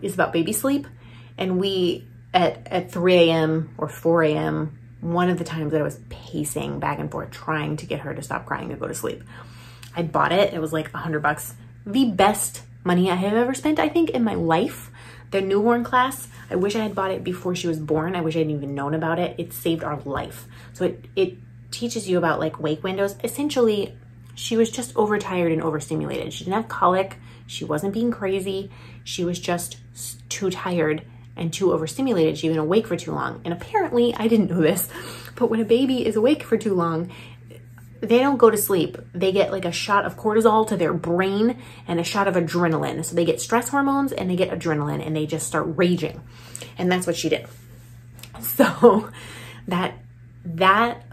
is about baby sleep. And we, at 3 a.m. or 4 a.m., one of the times that I was pacing back and forth trying to get her to stop crying and go to sleep, I bought it. It was like $100. The best money I have ever spent, I think, in my life. The newborn class, I wish I had bought it before she was born. I wish I hadn't even known about it. It saved our life. So it teaches you about like wake windows. Essentially, she was just overtired and overstimulated. She didn't have colic. She wasn't being crazy. She was just too tired and too overstimulated. She'd been awake for too long. And apparently, I didn't know this, but when a baby is awake for too long, they don't go to sleep. They get like a shot of cortisol to their brain and a shot of adrenaline. So they get stress hormones and they get adrenaline, and they just start raging. And that's what she did. So that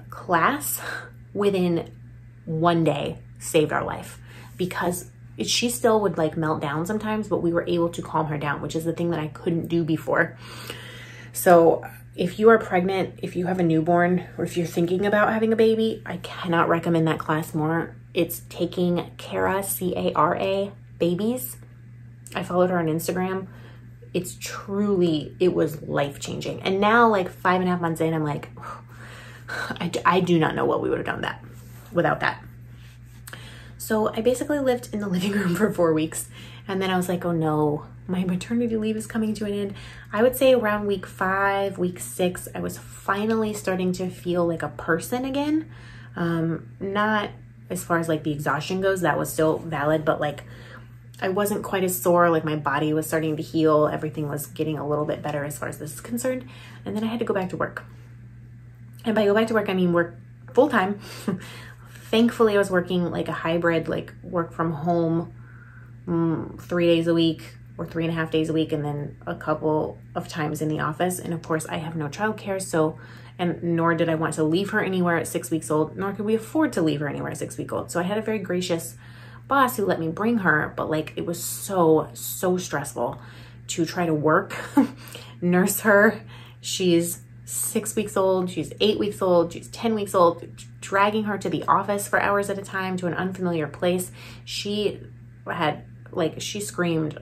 class within one day saved our life, because she still would like melt down sometimes, but we were able to calm her down, which is the thing that I couldn't do before. So if you are pregnant, if you have a newborn, or if you're thinking about having a baby, I cannot recommend that class more. It's Taking Cara, C-A-R-A, Babies. I followed her on Instagram. It was life-changing. And now, like 5.5 months in, I'm like, I do not know what we would have done without that. So I basically lived in the living room for 4 weeks. And then I was like, oh no, my maternity leave is coming to an end. I would say around week 5, week 6, I was finally starting to feel like a person again. Not as far as like the exhaustion goes, that was still valid, but like I wasn't quite as sore. Like my body was starting to heal. Everything was getting a little bit better as far as this is concerned. And then I had to go back to work. And by go back to work, I mean work full time. Thankfully, I was working like a hybrid, like work from home 3 days a week or 3.5 days a week, and then a couple of times in the office. And of course, I have no childcare, so, and nor did I want to leave her anywhere at 6 weeks old, nor could we afford to leave her anywhere at 6 weeks old. So I had a very gracious boss who let me bring her, but like it was so stressful to try to work, nurse her. She's 6 weeks old, she's 8 weeks old, she's 10 weeks old, dragging her to the office for hours at a time to an unfamiliar place. She screamed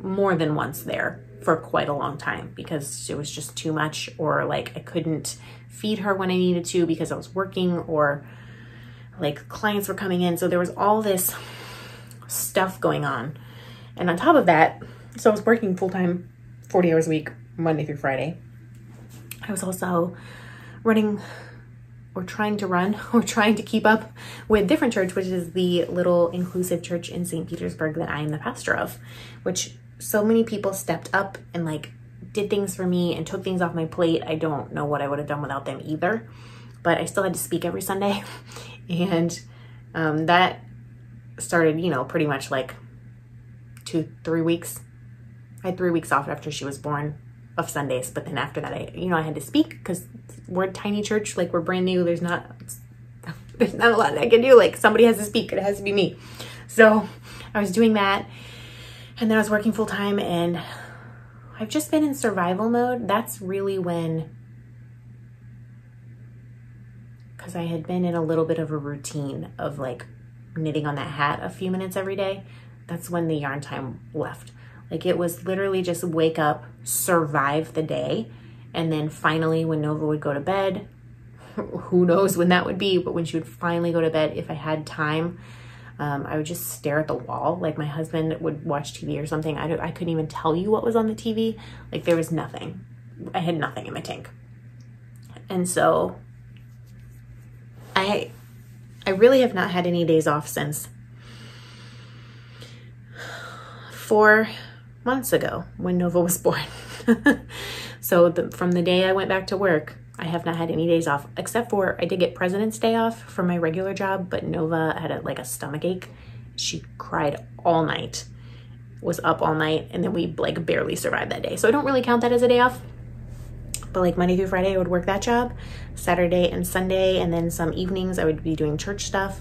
more than once there for quite a long time because it was just too much, or like I couldn't feed her when I needed to because I was working, or like clients were coming in. So there was all this stuff going on. And on top of that, so I was working full time, 40 hours a week, Monday through Friday. I was also running or trying to keep up with different church, which is the little inclusive church in St. Petersburg that I am the pastor of, which so many people stepped up and like did things for me and took things off my plate. I don't know what I would have done without them either, but I still had to speak every Sunday. And that started, you know, pretty much like 2-3 weeks. I had 3 weeks off after she was born of Sundays, but then after that, I had to speak because we're a tiny church, like we're brand new. There's not a lot I can do. Like somebody has to speak, it has to be me. So I was doing that, and then I was working full time, and I've just been in survival mode. That's really when, because I had been in a little bit of a routine of like knitting on that hat a few minutes every day. That's when the yarn time left. Like it was literally just wake up, survive the day. And then finally when Nova would go to bed, who knows when that would be, but when she would finally go to bed, if I had time, I would just stare at the wall. Like my husband would watch TV or something. I couldn't even tell you what was on the TV. Like there was nothing. I had nothing in my tank. And so I really have not had any days off since 4 months ago when Nova was born. So from the day I went back to work, I have not had any days off, except for I did get President's Day off from my regular job, but Nova had a stomach ache. She cried all night, was up all night, and then we like barely survived that day. So I don't really count that as a day off, but like Monday through Friday, I would work that job, Saturday and Sunday, and then some evenings I would be doing church stuff,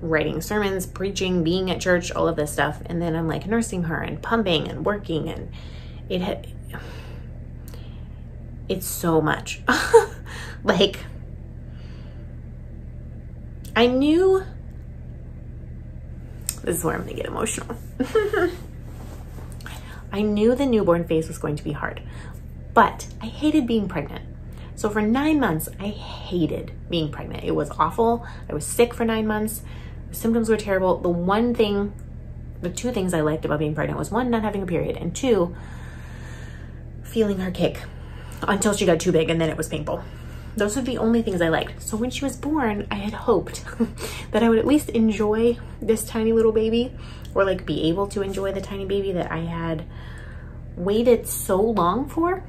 writing sermons, preaching, being at church, all of this stuff. And then I'm like nursing her and pumping and working, and it's so much. Like I knew, this is where I'm gonna get emotional. I knew the newborn phase was going to be hard, but I hated being pregnant. So for 9 months, I hated being pregnant. It was awful. I was sick for 9 months. The symptoms were terrible. The two things I liked about being pregnant was 1, not having a period, and 2, feeling her kick until she got too big, and then it was painful. Those were the only things I liked. So when she was born, I had hoped that I would at least enjoy this tiny little baby, or like be able to enjoy the tiny baby that I had waited so long for.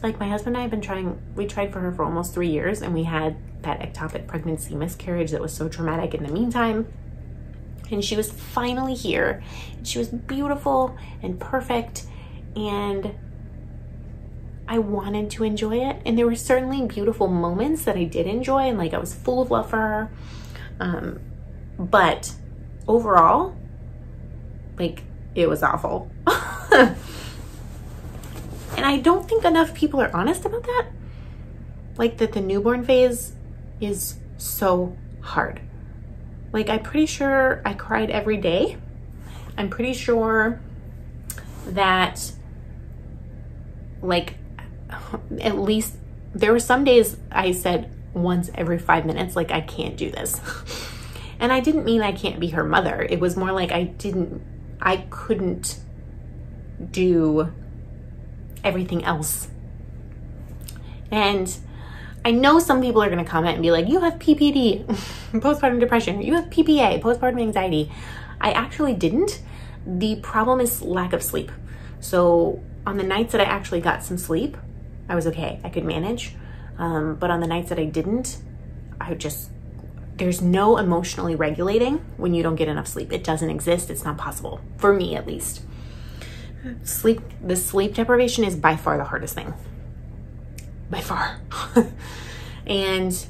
Like my husband and I have been trying, we tried for her for almost 3 years, and we had that ectopic pregnancy miscarriage that was so traumatic in the meantime. And she was finally here, and she was beautiful and perfect, and I wanted to enjoy it. And there were certainly beautiful moments that I did enjoy, and like I was full of love for her. But overall, like it was awful. And I don't think enough people are honest about that. Like that the newborn phase is so hard. Like I'm pretty sure I cried every day. I'm pretty sure that like at least there were some days I said once every 5 minutes, like I can't do this. And I didn't mean I can't be her mother. It was more like I couldn't do everything else. And I know some people are going to comment and be like, you have PPD, postpartum depression, you have PPA, postpartum anxiety. I actually didn't. The problem is lack of sleep. So on the nights that I actually got some sleep, I was okay. I could manage. But on the nights that I didn't, there's no emotionally regulating when you don't get enough sleep. It doesn't exist. It's not possible. For me, at least. The sleep deprivation is by far the hardest thing. By far. And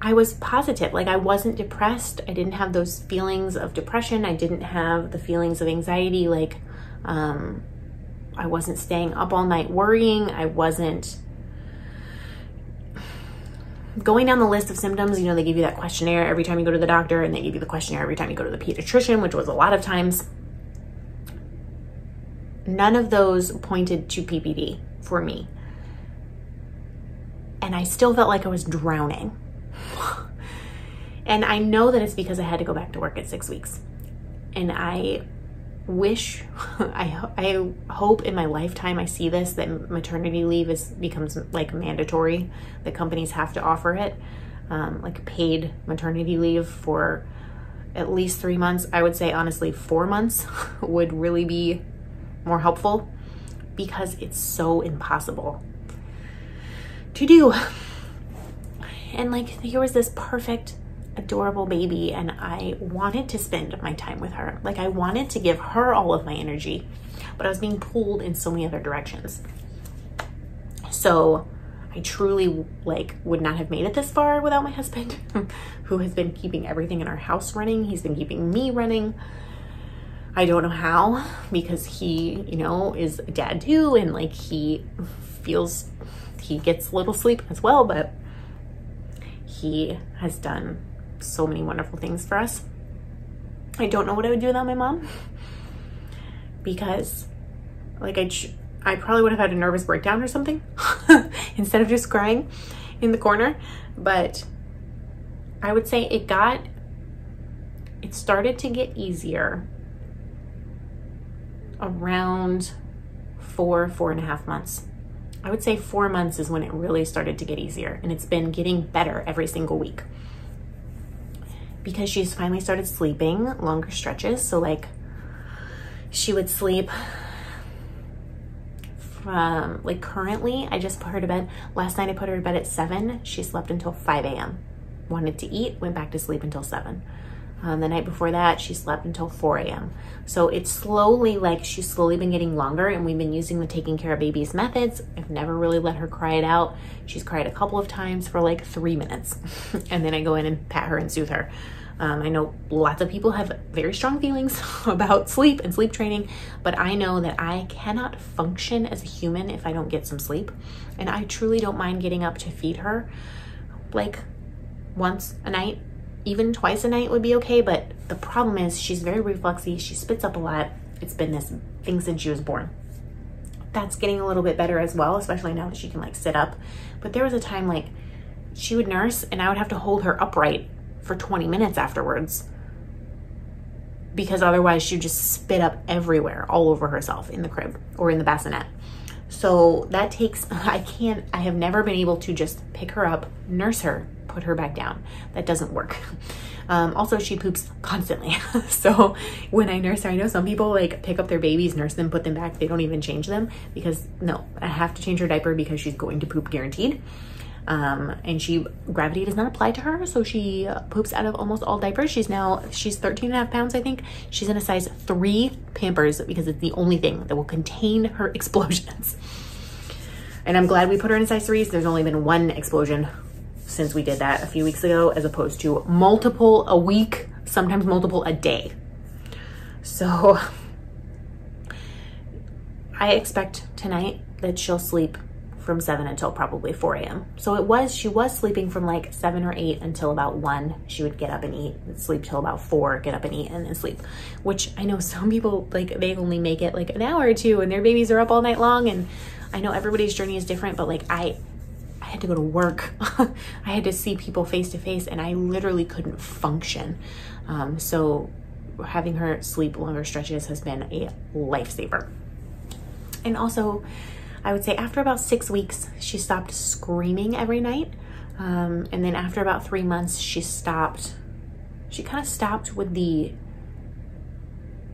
I was positive. Like I wasn't depressed. I didn't have those feelings of depression. I didn't have the feelings of anxiety. Like, I wasn't staying up all night worrying. I wasn't going down the list of symptoms. You know, they give you that questionnaire every time you go to the doctor, and they give you the questionnaire every time you go to the pediatrician, which was a lot of times. None of those pointed to PPD for me. And I still felt like I was drowning. And I know that it's because I had to go back to work at 6 weeks. And I wish, I hope in my lifetime I see this, that maternity leave becomes like mandatory, that companies have to offer it, like paid maternity leave for at least 3 months. I would say honestly 4 months would really be more helpful, because it's so impossible to do. And like, here was this perfect, adorable baby, and I wanted to spend my time with her. Like, I wanted to give her all of my energy, but I was being pulled in so many other directions. So I truly like would not have made it this far without my husband, who has been keeping everything in our house running. He's been keeping me running. I don't know how, because he, you know, is a dad too, and like he gets little sleep as well, but he has done so many wonderful things for us. I don't know what I would do without my mom, because like I probably would have had a nervous breakdown or something instead of just crying in the corner. But I would say it started to get easier around 4.5 months. I would say 4 months is when it really started to get easier, and it's been getting better every single week, because she's finally started sleeping longer stretches. So like, she would sleep from, like, currently I just put her to bed. Last night I put her to bed at 7. She slept until 5 a.m. Wanted to eat, went back to sleep until 7. The night before that, she slept until 4 a.m. So it's slowly, like, she's slowly been getting longer, and we've been using the taking care of babies methods. I've never really let her cry it out. She's cried a couple of times for like 3 minutes, and then I go in and pat her and soothe her. I know lots of people have very strong feelings about sleep and sleep training, but I know that I cannot function as a human if I don't get some sleep. And I truly don't mind getting up to feed her like once a night. Even twice a night would be okay, but the problem is she's very refluxy. She spits up a lot. It's been this thing since she was born. That's getting a little bit better as well, especially now that she can like sit up. But there was a time like she would nurse and I would have to hold her upright for 20 minutes afterwards, because otherwise she'd just spit up everywhere, all over herself in the crib or in the bassinet. So that takes, I have never been able to just pick her up, nurse her, put her back down. That doesn't work. Also, she poops constantly. So when I nurse her, I know some people like pick up their babies, nurse them, put them back. They don't even change them, because no, I have to change her diaper because she's going to poop guaranteed. And gravity does not apply to her. So she poops out of almost all diapers. She's 13.5 pounds, I think. She's in a size 3 Pampers, because it's the only thing that will contain her explosions. And I'm glad we put her in a size 3s. There's only been 1 explosion since we did that a few weeks ago, as opposed to multiple a week, sometimes multiple a day. So I expect tonight that she'll sleep from 7 until probably 4 a.m. So she was sleeping from like 7 or 8 until about 1. She would get up and eat, sleep till about 4, get up and eat, and then sleep. Which I know some people, like, they only make it like an hour or 2 and their babies are up all night long. And I know everybody's journey is different, but like I had to go to work. I had to see people face to face, and I literally couldn't function. So having her sleep longer stretches has been a lifesaver. And also, I would say after about 6 weeks, she stopped screaming every night. And then after about 3 months, she kind of stopped with the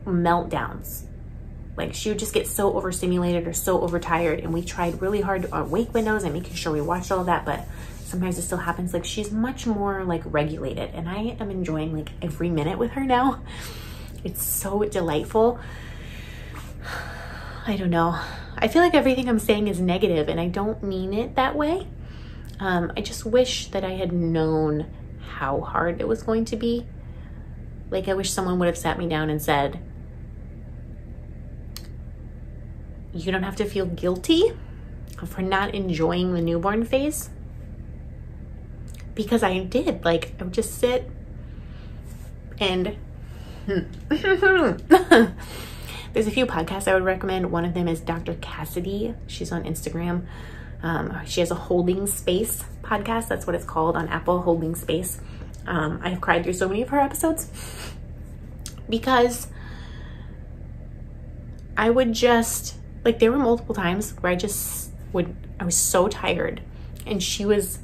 meltdowns. Like, she would just get so overstimulated or so overtired, and we tried really hard on wake windows and making sure we watched all of that, but sometimes it still happens. Like, she's much more like regulated, and I am enjoying like every minute with her now. It's so delightful. I don't know. I feel like everything I'm saying is negative, and I don't mean it that way. I just wish that I had known how hard it was going to be. Like, I wish someone would have sat me down and said, you don't have to feel guilty for not enjoying the newborn phase. Because I did. Like, I would just sit and there's a few podcasts I would recommend. One of them is Dr. Cassidy. She's on Instagram. She has a Holding Space podcast. That's what it's called on Apple, Holding Space. I've cried through so many of her episodes because I would just, like, there were multiple times where I was so tired and she was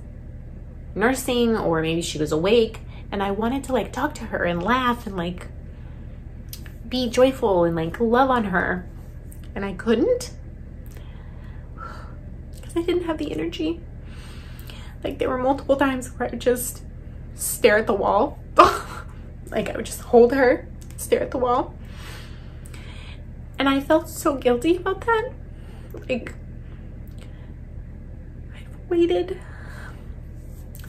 nursing, or maybe she was awake, and I wanted to like talk to her and laugh and like be joyful and like love on her, and I couldn't because I didn't have the energy. Like, there were multiple times where I would just stare at the wall. Like, I would just hold her, stare at the wall. And I felt so guilty about that. Like, I've waited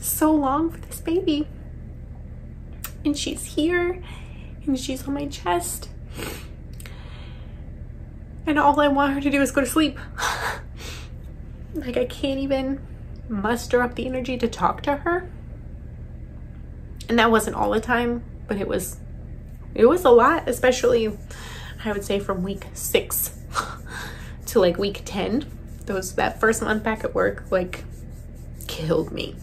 so long for this baby. And she's here, and she's on my chest. And all I want her to do is go to sleep. Like, I can't even muster up the energy to talk to her. And that wasn't all the time, but it was a lot, especially I would say from week 6 to like week 10. That first month back at work like killed me.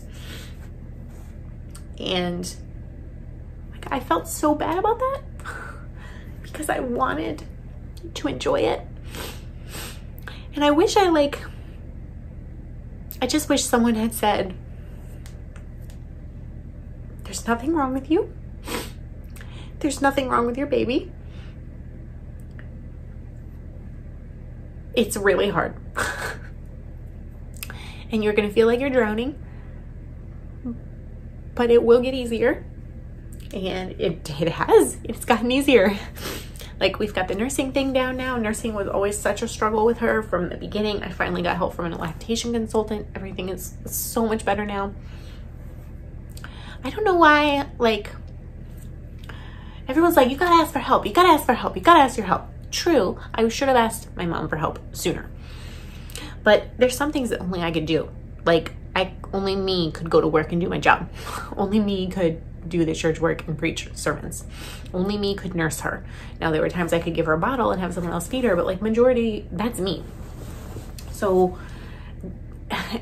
And like, I felt so bad about that because I wanted to enjoy it. And I wish I just wish someone had said, there's nothing wrong with you. There's nothing wrong with your baby. It's really hard. And you're gonna feel like you're drowning, but it will get easier. And it's gotten easier. Like, we've got the nursing thing down now. Nursing was always such a struggle with her from the beginning. I finally got help from a lactation consultant. Everything is so much better now. I don't know why, like, everyone's like, you gotta ask for help. You gotta ask for help. You gotta ask your help. True, I should have asked my mom for help sooner. But there's some things that only I could do. Like, only me could go to work and do my job. Only me could do the church work and preach sermons. Only me could nurse her. Now, there were times I could give her a bottle and have someone else feed her, but like, majority, that's me. So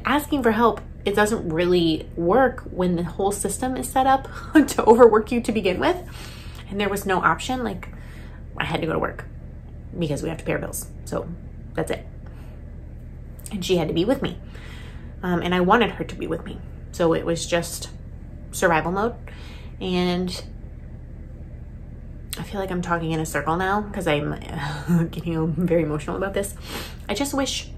asking for help, it doesn't really work when the whole system is set up to overwork you to begin with. And there was no option. Like, I had to go to work because we have to pay our bills. So that's it. And she had to be with me. And I wanted her to be with me. So it was just survival mode. And I feel like I'm talking in a circle now because I'm getting very emotional about this. I just wish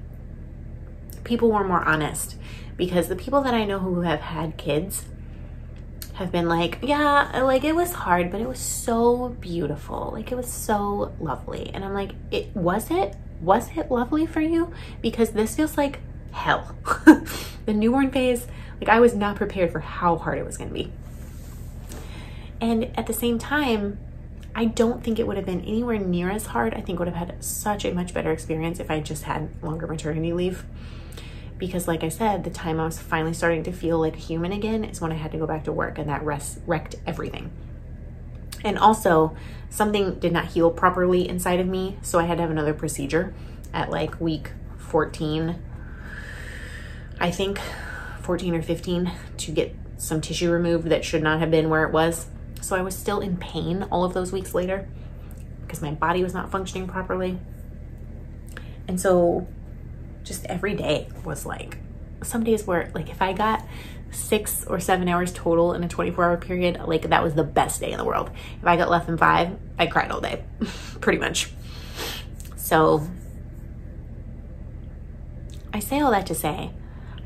people were more honest, because the people that I know who have had kids have been like, yeah, like, it was hard, but it was so beautiful. Like, it was so lovely. And I'm like, was it lovely for you? Because this feels like hell. The newborn phase, like, I was not prepared for how hard it was going to be. And at the same time, I don't think it would have been anywhere near as hard. I think I would have had such a much better experience if I just had longer maternity leave. Because like I said, the time I was finally starting to feel like a human again is when I had to go back to work, and that wrecked everything. And also, something did not heal properly inside of me, so I had to have another procedure at like week 14, I think, 14 or 15, to get some tissue removed that should not have been where it was. So I was still in pain all of those weeks later because my body was not functioning properly. And so just every day was like, some days where like if I got 6 or 7 hours total in a 24-hour period, like, that was the best day in the world. If I got less than 5, I cried all day, pretty much. So I say all that to say,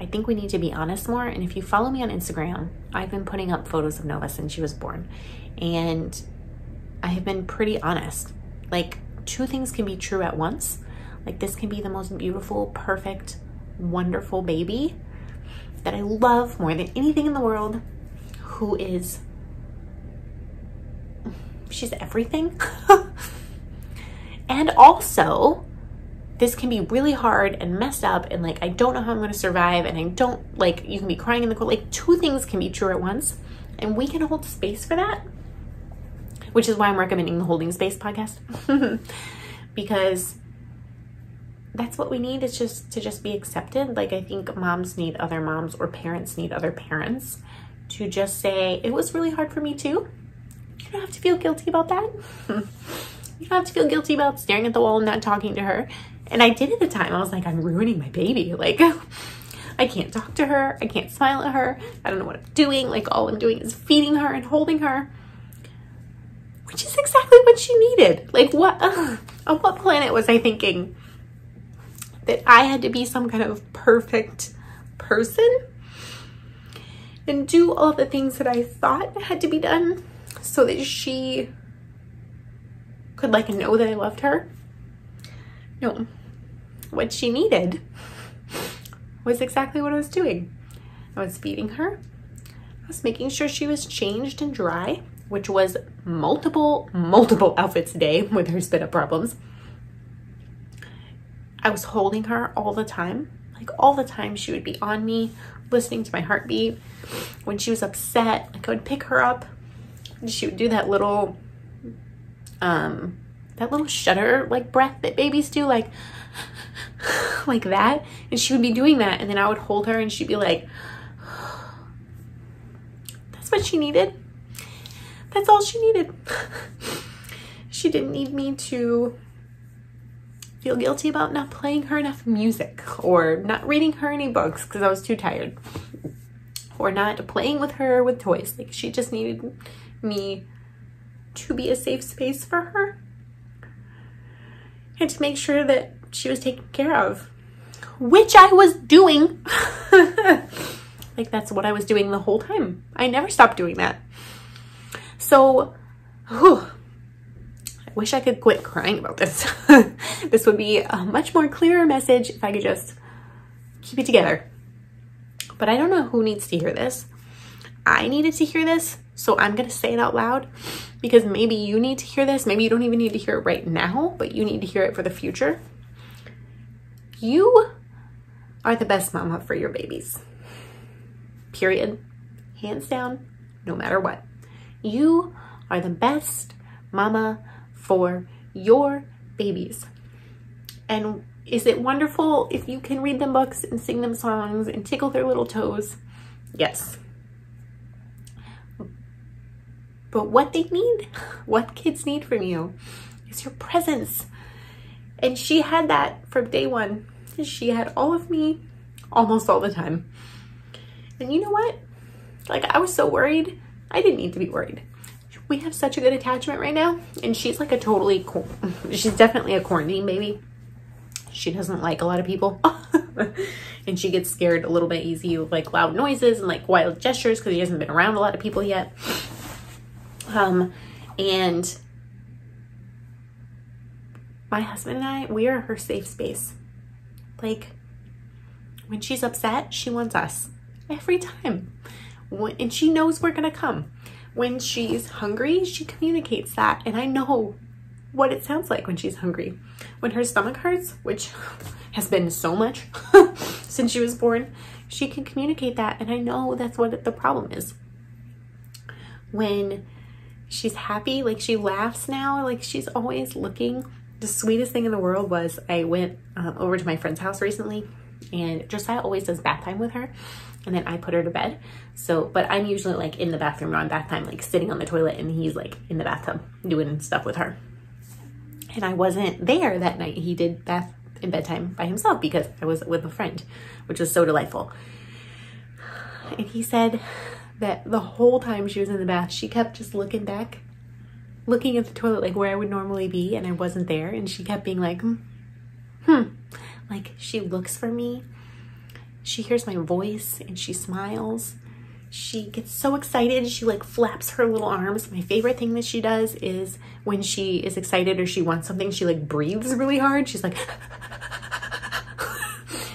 I think we need to be honest more. And if you follow me on Instagram, I've been putting up photos of Nova since she was born. And I have been pretty honest. Like, 2 things can be true at once. Like, this can be the most beautiful, perfect, wonderful baby that I love more than anything in the world, who is, she's everything. And also, this can be really hard and messed up, and like, I don't know how I'm going to survive, and I don't, like, you can be crying in the cold. Like, 2 things can be true at once, and we can hold space for that, which is why I'm recommending the Holding Space podcast. Because that's what we need, is just to just be accepted. Like, I think moms need other moms, or parents need other parents, to just say, it was really hard for me too. You don't have to feel guilty about that. You don't have to feel guilty about staring at the wall and not talking to her. And I did at the time. I was like, I'm ruining my baby. Like, I can't talk to her. I can't smile at her. I don't know what I'm doing. Like, all I'm doing is feeding her and holding her, which is exactly what she needed. Like, what, on what planet was I thinking that I had to be some kind of perfect person and do all the things that I thought had to be done so that she could like know that I loved her? No, what she needed was exactly what I was doing. I was feeding her. I was making sure she was changed and dry, which was multiple outfits a day with her spit up problems. I was holding her all the time. Like all the time she would be on me, listening to my heartbeat. When she was upset, like I would pick her up and she would do that little shudder like breath that babies do, like that. And she would be doing that. And then I would hold her and she'd be like, that's what she needed. That's all she needed. She didn't need me to feel guilty about not playing her enough music or not reading her any books because I was too tired, or not playing with her with toys. Like she just needed me to be a safe space for her and to make sure that she was taken care of, which I was doing. Like that's what I was doing the whole time. I never stopped doing that. So, I wish I could quit crying about this. This would be a much more clearer message if I could just keep it together. But I don't know who needs to hear this. I needed to hear this, so I'm going to say it out loud because maybe you need to hear this. Maybe you don't even need to hear it right now, but you need to hear it for the future. You are the best mama for your babies. Period. Hands down, no matter what. You are the best mama for your babies. And is it wonderful if you can read them books and sing them songs and tickle their little toes? Yes. But what they need, what kids need from you is your presence. And she had that from day one. She had all of me almost all the time. And you know what? Like I was so worried. I didn't need to be worried. We have such a good attachment right now. And she's like she's definitely a quarantine baby. She doesn't like a lot of people. And she gets scared a little bit easy with like loud noises and like wild gestures because she hasn't been around a lot of people yet. And my husband and I, we are her safe space. Like when she's upset, she wants us every time. And she knows we're gonna come. When she's hungry, she communicates that. And I know what it sounds like when she's hungry. When her stomach hurts, which has been so much since she was born, she can communicate that. And I know that's what the problem is. When she's happy, like she laughs now, like she's always looking. The sweetest thing in the world was I went over to my friend's house recently, and Josiah always does bath time with her. And then I put her to bed. So, but I'm usually like in the bathroom around bath time, like sitting on the toilet, and he's like in the bathtub doing stuff with her. And I wasn't there that night. He did bath and bedtime by himself because I was with a friend, which was so delightful. And he said that the whole time she was in the bath, she kept just looking back, looking at the toilet, like where I would normally be, and I wasn't there. And she kept being like, like she looks for me. She hears my voice and she smiles. She gets so excited. She like flaps her little arms. My favorite thing that she does is when she is excited or she wants something, she like breathes really hard. She's like,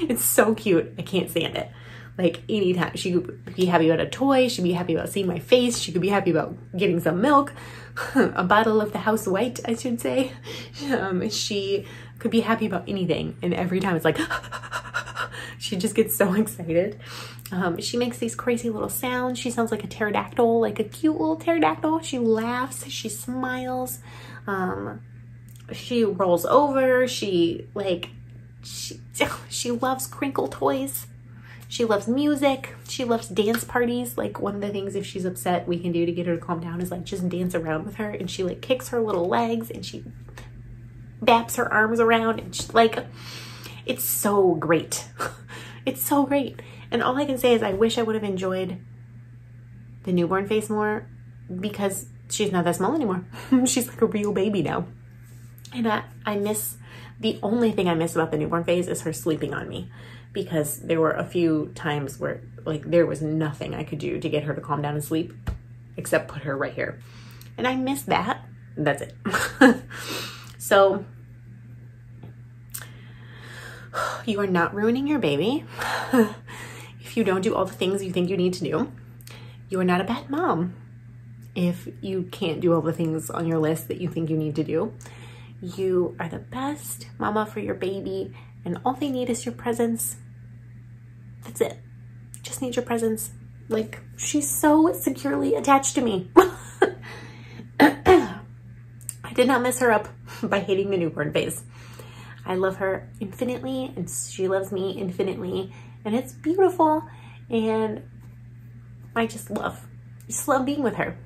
it's so cute. I can't stand it. Like anytime she could be happy about a toy, she'd be happy about seeing my face. She could be happy about getting some milk, a bottle of the house white, I should say. She could be happy about anything. And every time it's like, she just gets so excited. She makes these crazy little sounds. She sounds like a pterodactyl, like a cute little pterodactyl. She laughs, she smiles, she rolls over, she loves crinkle toys. She loves music. She loves dance parties. Like one of the things if she's upset we can do to get her to calm down is like just dance around with her, and she like kicks her little legs and she baps her arms around, and she's like, it's so great. It's so great. And all I can say is I wish I would have enjoyed the newborn phase more, because she's not that small anymore. She's like a real baby now. And the only thing I miss about the newborn phase is her sleeping on me, because there were a few times where like there was nothing I could do to get her to calm down and sleep except put her right here. And I miss that. That's it. So you are not ruining your baby if you don't do all the things you think you need to do. You are not a bad mom if you can't do all the things on your list that you think you need to do. You are the best mama for your baby, and all they need is your presence. That's it. Just need your presence. Like, she's so securely attached to me. I did not mess her up by hating the newborn phase. I love her infinitely, and she loves me infinitely, and it's beautiful, and I just love being with her.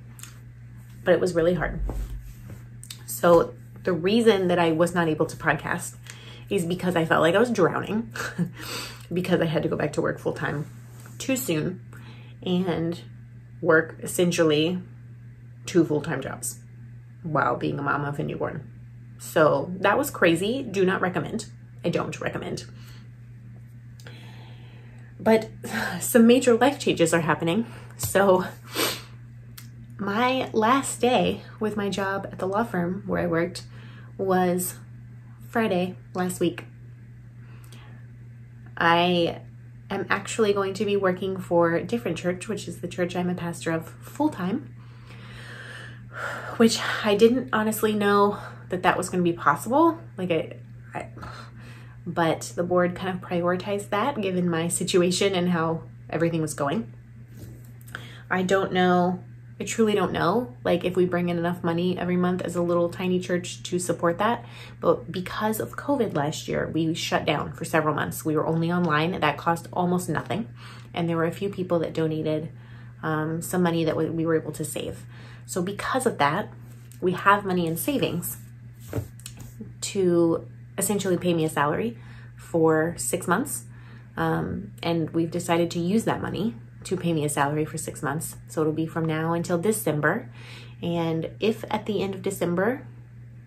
But it was really hard. So the reason that I was not able to podcast is because I felt like I was drowning because I had to go back to work full time too soon and work essentially 2 full-time jobs while being a mom of a newborn. So that was crazy. Do not recommend. I don't recommend. But some major life changes are happening. So my last day with my job at the law firm where I worked was Friday last week. I am actually going to be working for a different church, which is the church I'm a pastor of full-time, which I didn't honestly know that was going to be possible. But the board kind of prioritized that given my situation and how everything was going. I truly don't know, like if we bring in enough money every month as a little tiny church to support that. But because of COVID last year, we shut down for several months. We were only online. That cost almost nothing. And there were a few people that donated some money that we were able to save. So because of that, we have money in savings to essentially pay me a salary for 6 months. And we've decided to use that money to pay me a salary for 6 months. So it'll be from now until December. And if at the end of December,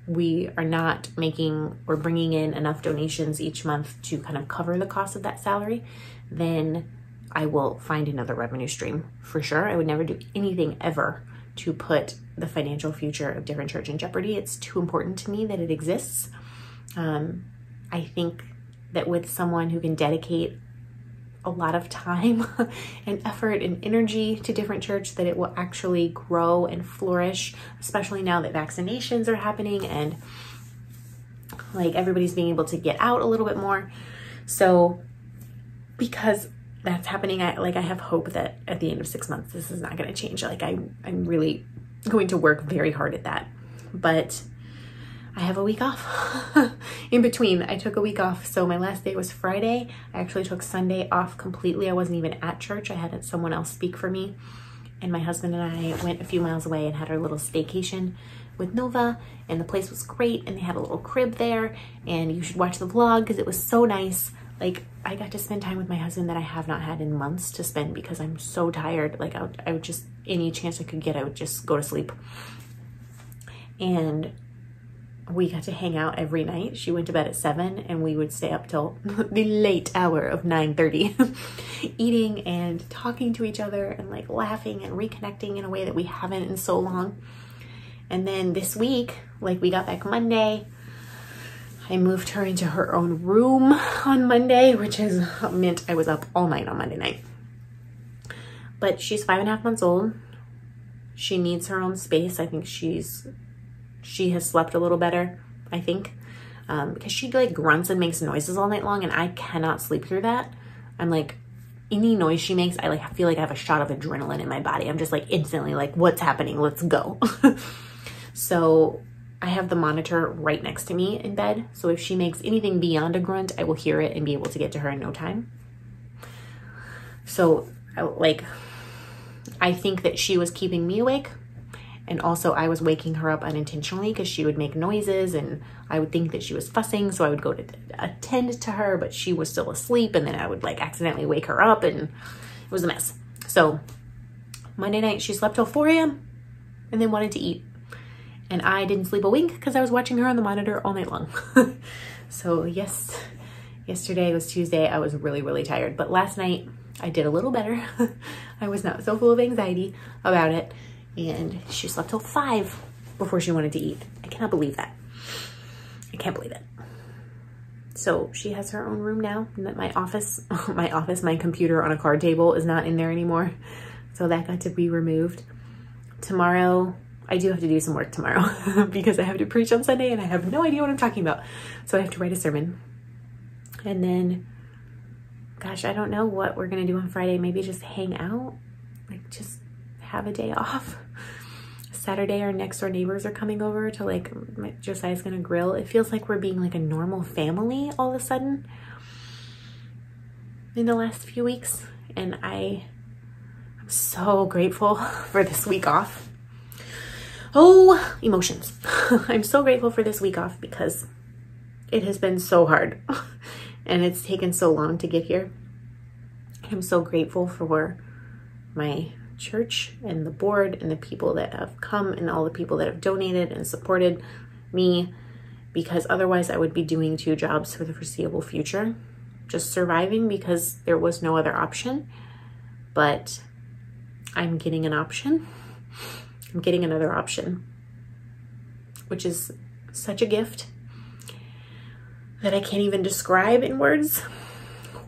we are not making or bringing in enough donations each month to kind of cover the cost of that salary, then I will find another revenue stream for sure. I would never do anything ever to put the financial future of Different Church in jeopardy. It's too important to me that it exists. I think that with someone who can dedicate a lot of time and effort and energy to Different Church, that it will actually grow and flourish, especially now that vaccinations are happening and like everybody's being able to get out a little bit more. So because that's happening, I have hope that at the end of 6 months, this is not going to change. Like I'm really going to work very hard at that, but I have a week off in between. I took a week off. So my last day was Friday. I actually took Sunday off completely. I wasn't even at church. I had someone else speak for me. And my husband and I went a few miles away and had our little staycation with Nova. And the place was great. And they had a little crib there. And you should watch the vlog because it was so nice. Like I got to spend time with my husband that I have not had in months to spend because I'm so tired. Like I would just, any chance I could get, I would just go to sleep. And we got to hang out every night. She went to bed at 7 and we would stay up till the late hour of 9:30 eating and talking to each other and like laughing and reconnecting in a way that we haven't in so long. And then this week, like we got back Monday, I moved her into her own room on Monday, which has meant I was up all night on Monday night. But she's 5.5 months old. She needs her own space. I think she has slept a little better, I think, because she like grunts and makes noises all night long and I cannot sleep through that. I'm like, any noise she makes, I feel like I have a shot of adrenaline in my body. I'm just like instantly like, what's happening? Let's go. So I have the monitor right next to me in bed. So if she makes anything beyond a grunt, I will hear it and be able to get to her in no time. So I think that she was keeping me awake. And also I was waking her up unintentionally because she would make noises and I would think that she was fussing. So I would go to attend to her, but she was still asleep. And then I would like accidentally wake her up and it was a mess. So Monday night, she slept till 4 a.m. and then wanted to eat. And I didn't sleep a wink because I was watching her on the monitor all night long. So yesterday was Tuesday. I was really, really tired. But last night I did a little better. I was not so full of anxiety about it. And she slept till 5 before she wanted to eat. I cannot believe that. I can't believe it. So she has her own room now. My computer on a card table is not in there anymore. So that got to be removed. Tomorrow, I do have to do some work tomorrow because I have to preach on Sunday and I have no idea what I'm talking about. So I have to write a sermon. And then, gosh, I don't know what we're going to do on Friday. Maybe just hang out, like just have a day off. Saturday, our next door neighbors are coming over to like, Josiah's gonna grill. It feels like we're being like a normal family all of a sudden in the last few weeks. And I'm so grateful for this week off. Oh, emotions. I'm so grateful for this week off because it has been so hard and it's taken so long to get here. I'm so grateful for my church and the board and the people that have come and all the people that have donated and supported me, because otherwise I would be doing 2 jobs for the foreseeable future, just surviving because there was no other option. But I'm getting an option. I'm getting another option, which is such a gift that I can't even describe in words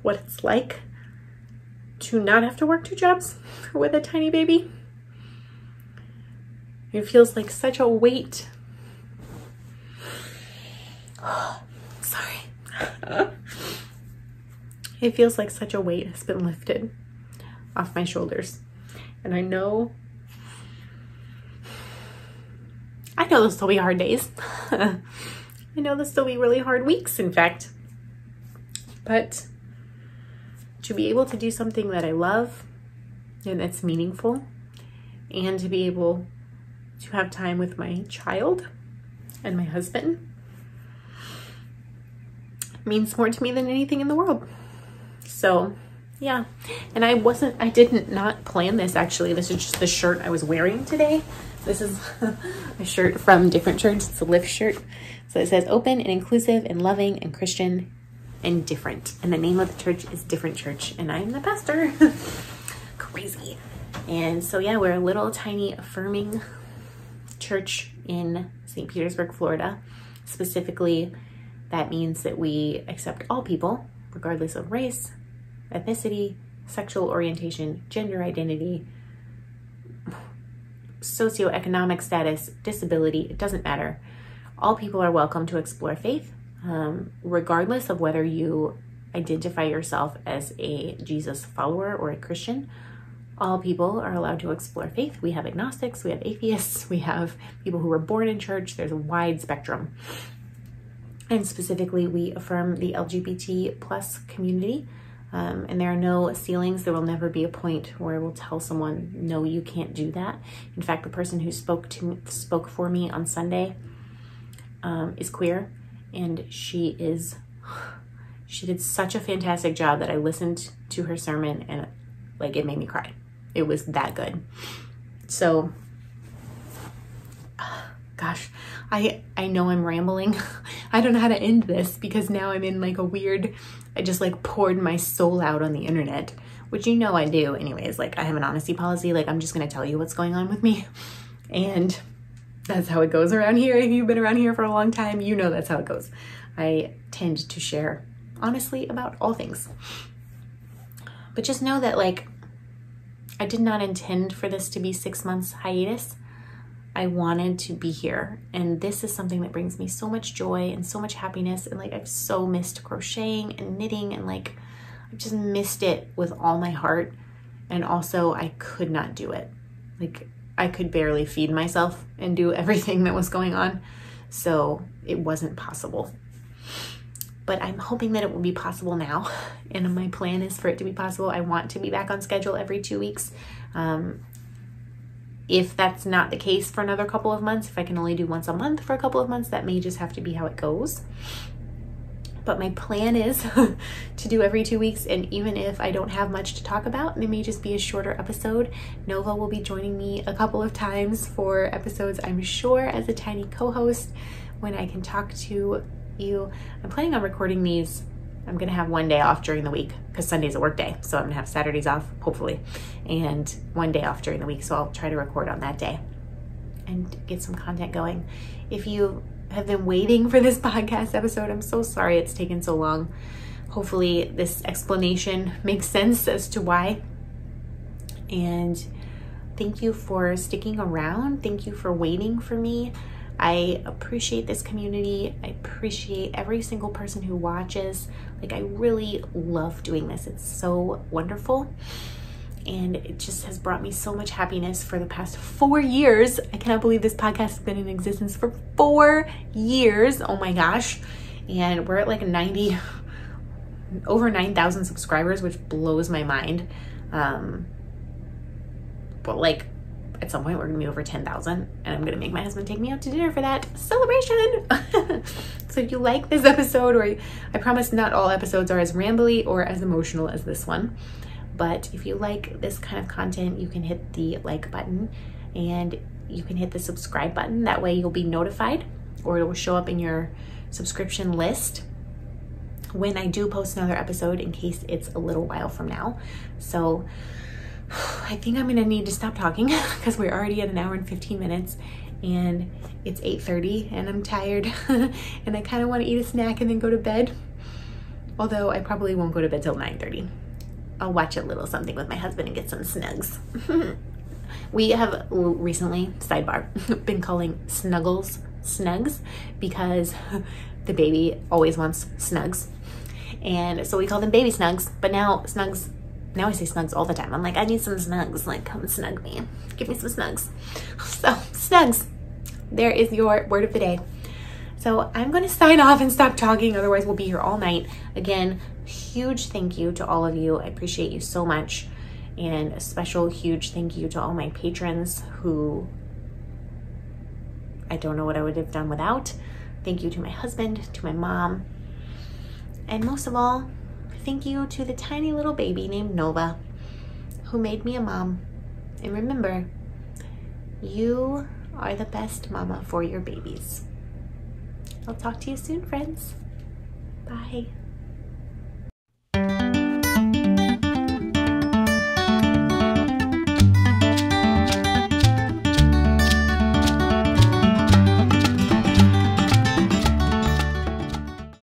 what it's like to not have to work 2 jobs with a tiny baby. It feels like such a weight. Sorry. It feels like such a weight has been lifted off my shoulders. And I know there'll still be hard days. I know there'll still be really hard weeks, in fact. But to be able to do something that I love and that's meaningful, and to be able to have time with my child and my husband means more to me than anything in the world. So yeah, and I did not plan this actually. This is just the shirt I was wearing today. This is a shirt from Different Church. It's a Lift shirt. So it says open and inclusive and loving and Christian and different. And the name of the church is Different Church. And I'm the pastor. Crazy. And so yeah, we're a little tiny affirming church in St. Petersburg, Florida. Specifically, that means that we accept all people, regardless of race, ethnicity, sexual orientation, gender identity, socioeconomic status, disability. It doesn't matter. All people are welcome to explore faith, regardless of whether you identify yourself as a Jesus follower or a Christian. All people are allowed to explore faith. We have agnostics, we have atheists, we have people who were born in church. There's a wide spectrum. And specifically, we affirm the LGBT plus community. And there are no ceilings. There will never be a point where we'll tell someone, no, you can't do that. In fact, the person who spoke for me on Sunday is queer, and she did such a fantastic job that I listened to her sermon and like it made me cry. It was that good. So, gosh, I know I'm rambling. I don't know how to end this because now I'm in like a weird, I just like poured my soul out on the internet, which you know I do anyways. Like I have an honesty policy. Like I'm just going to tell you what's going on with me. And that's how it goes around here. If you've been around here for a long time, you know that's how it goes. I tend to share honestly about all things. But just know that like I did not intend for this to be 6 months hiatus. I wanted to be here, and this is something that brings me so much joy and so much happiness, and like I've so missed crocheting and knitting, and like I've just missed it with all my heart. And also I could not do it. Like I could barely feed myself and do everything that was going on, so it wasn't possible. but I'm hoping that it will be possible now. And my plan is for it to be possible. I want to be back on schedule every 2 weeks. If that's not the case for another couple of months, if I can only do once a month for a couple of months, that may just have to be how it goes. But my plan is to do every 2 weeks, and even if I don't have much to talk about, it may just be a shorter episode. Nova will be joining me a couple of times for episodes, I'm sure, as a tiny co-host when I can talk to you. I'm planning on recording these. I'm gonna have one day off during the week because Sunday's a work day, so I'm gonna have Saturdays off, hopefully, and one day off during the week, so I'll try to record on that day and get some content going. If you have been waiting for this podcast episode, I'm so sorry it's taken so long. Hopefully this explanation makes sense as to why. And thank you for sticking around. Thank you for waiting for me. I appreciate this community. I appreciate every single person who watches. Like, I really love doing this. It's so wonderful. And it just has brought me so much happiness for the past 4 years. I cannot believe this podcast has been in existence for 4 years. Oh my gosh. And we're at like over 9,000 subscribers, which blows my mind. But like, at some point we're gonna be over 10,000, and I'm gonna make my husband take me out to dinner for that celebration. So if you like this episode, or I promise not all episodes are as rambly or as emotional as this one, but if you like this kind of content, you can hit the like button and you can hit the subscribe button. That way you'll be notified, or it will show up in your subscription list when I do post another episode, in case it's a little while from now. So I think I'm gonna need to stop talking because we're already at 1 hour and 15 minutes and it's 8:30 and I'm tired and I kind of want to eat a snack and then go to bed. Although I probably won't go to bed till 9:30. I'll watch a little something with my husband and get some snugs. We have recently, sidebar, been calling snuggles snugs because the baby always wants snugs. And so we call them baby snugs, but now snugs, now I say snugs all the time. I'm like, I need some snugs, like come snug me. Give me some snugs. So snugs, there is your word of the day. So I'm gonna sign off and stop talking, otherwise we'll be here all night. Again, huge thank you to all of you. I appreciate you so much. And a special huge thank you to all my patrons who I don't know what I would have done without. Thank you to my husband, to my mom, and most of all, thank you to the tiny little baby named Nova who made me a mom. And remember, you are the best mama for your babies. I'll talk to you soon, friends. Bye.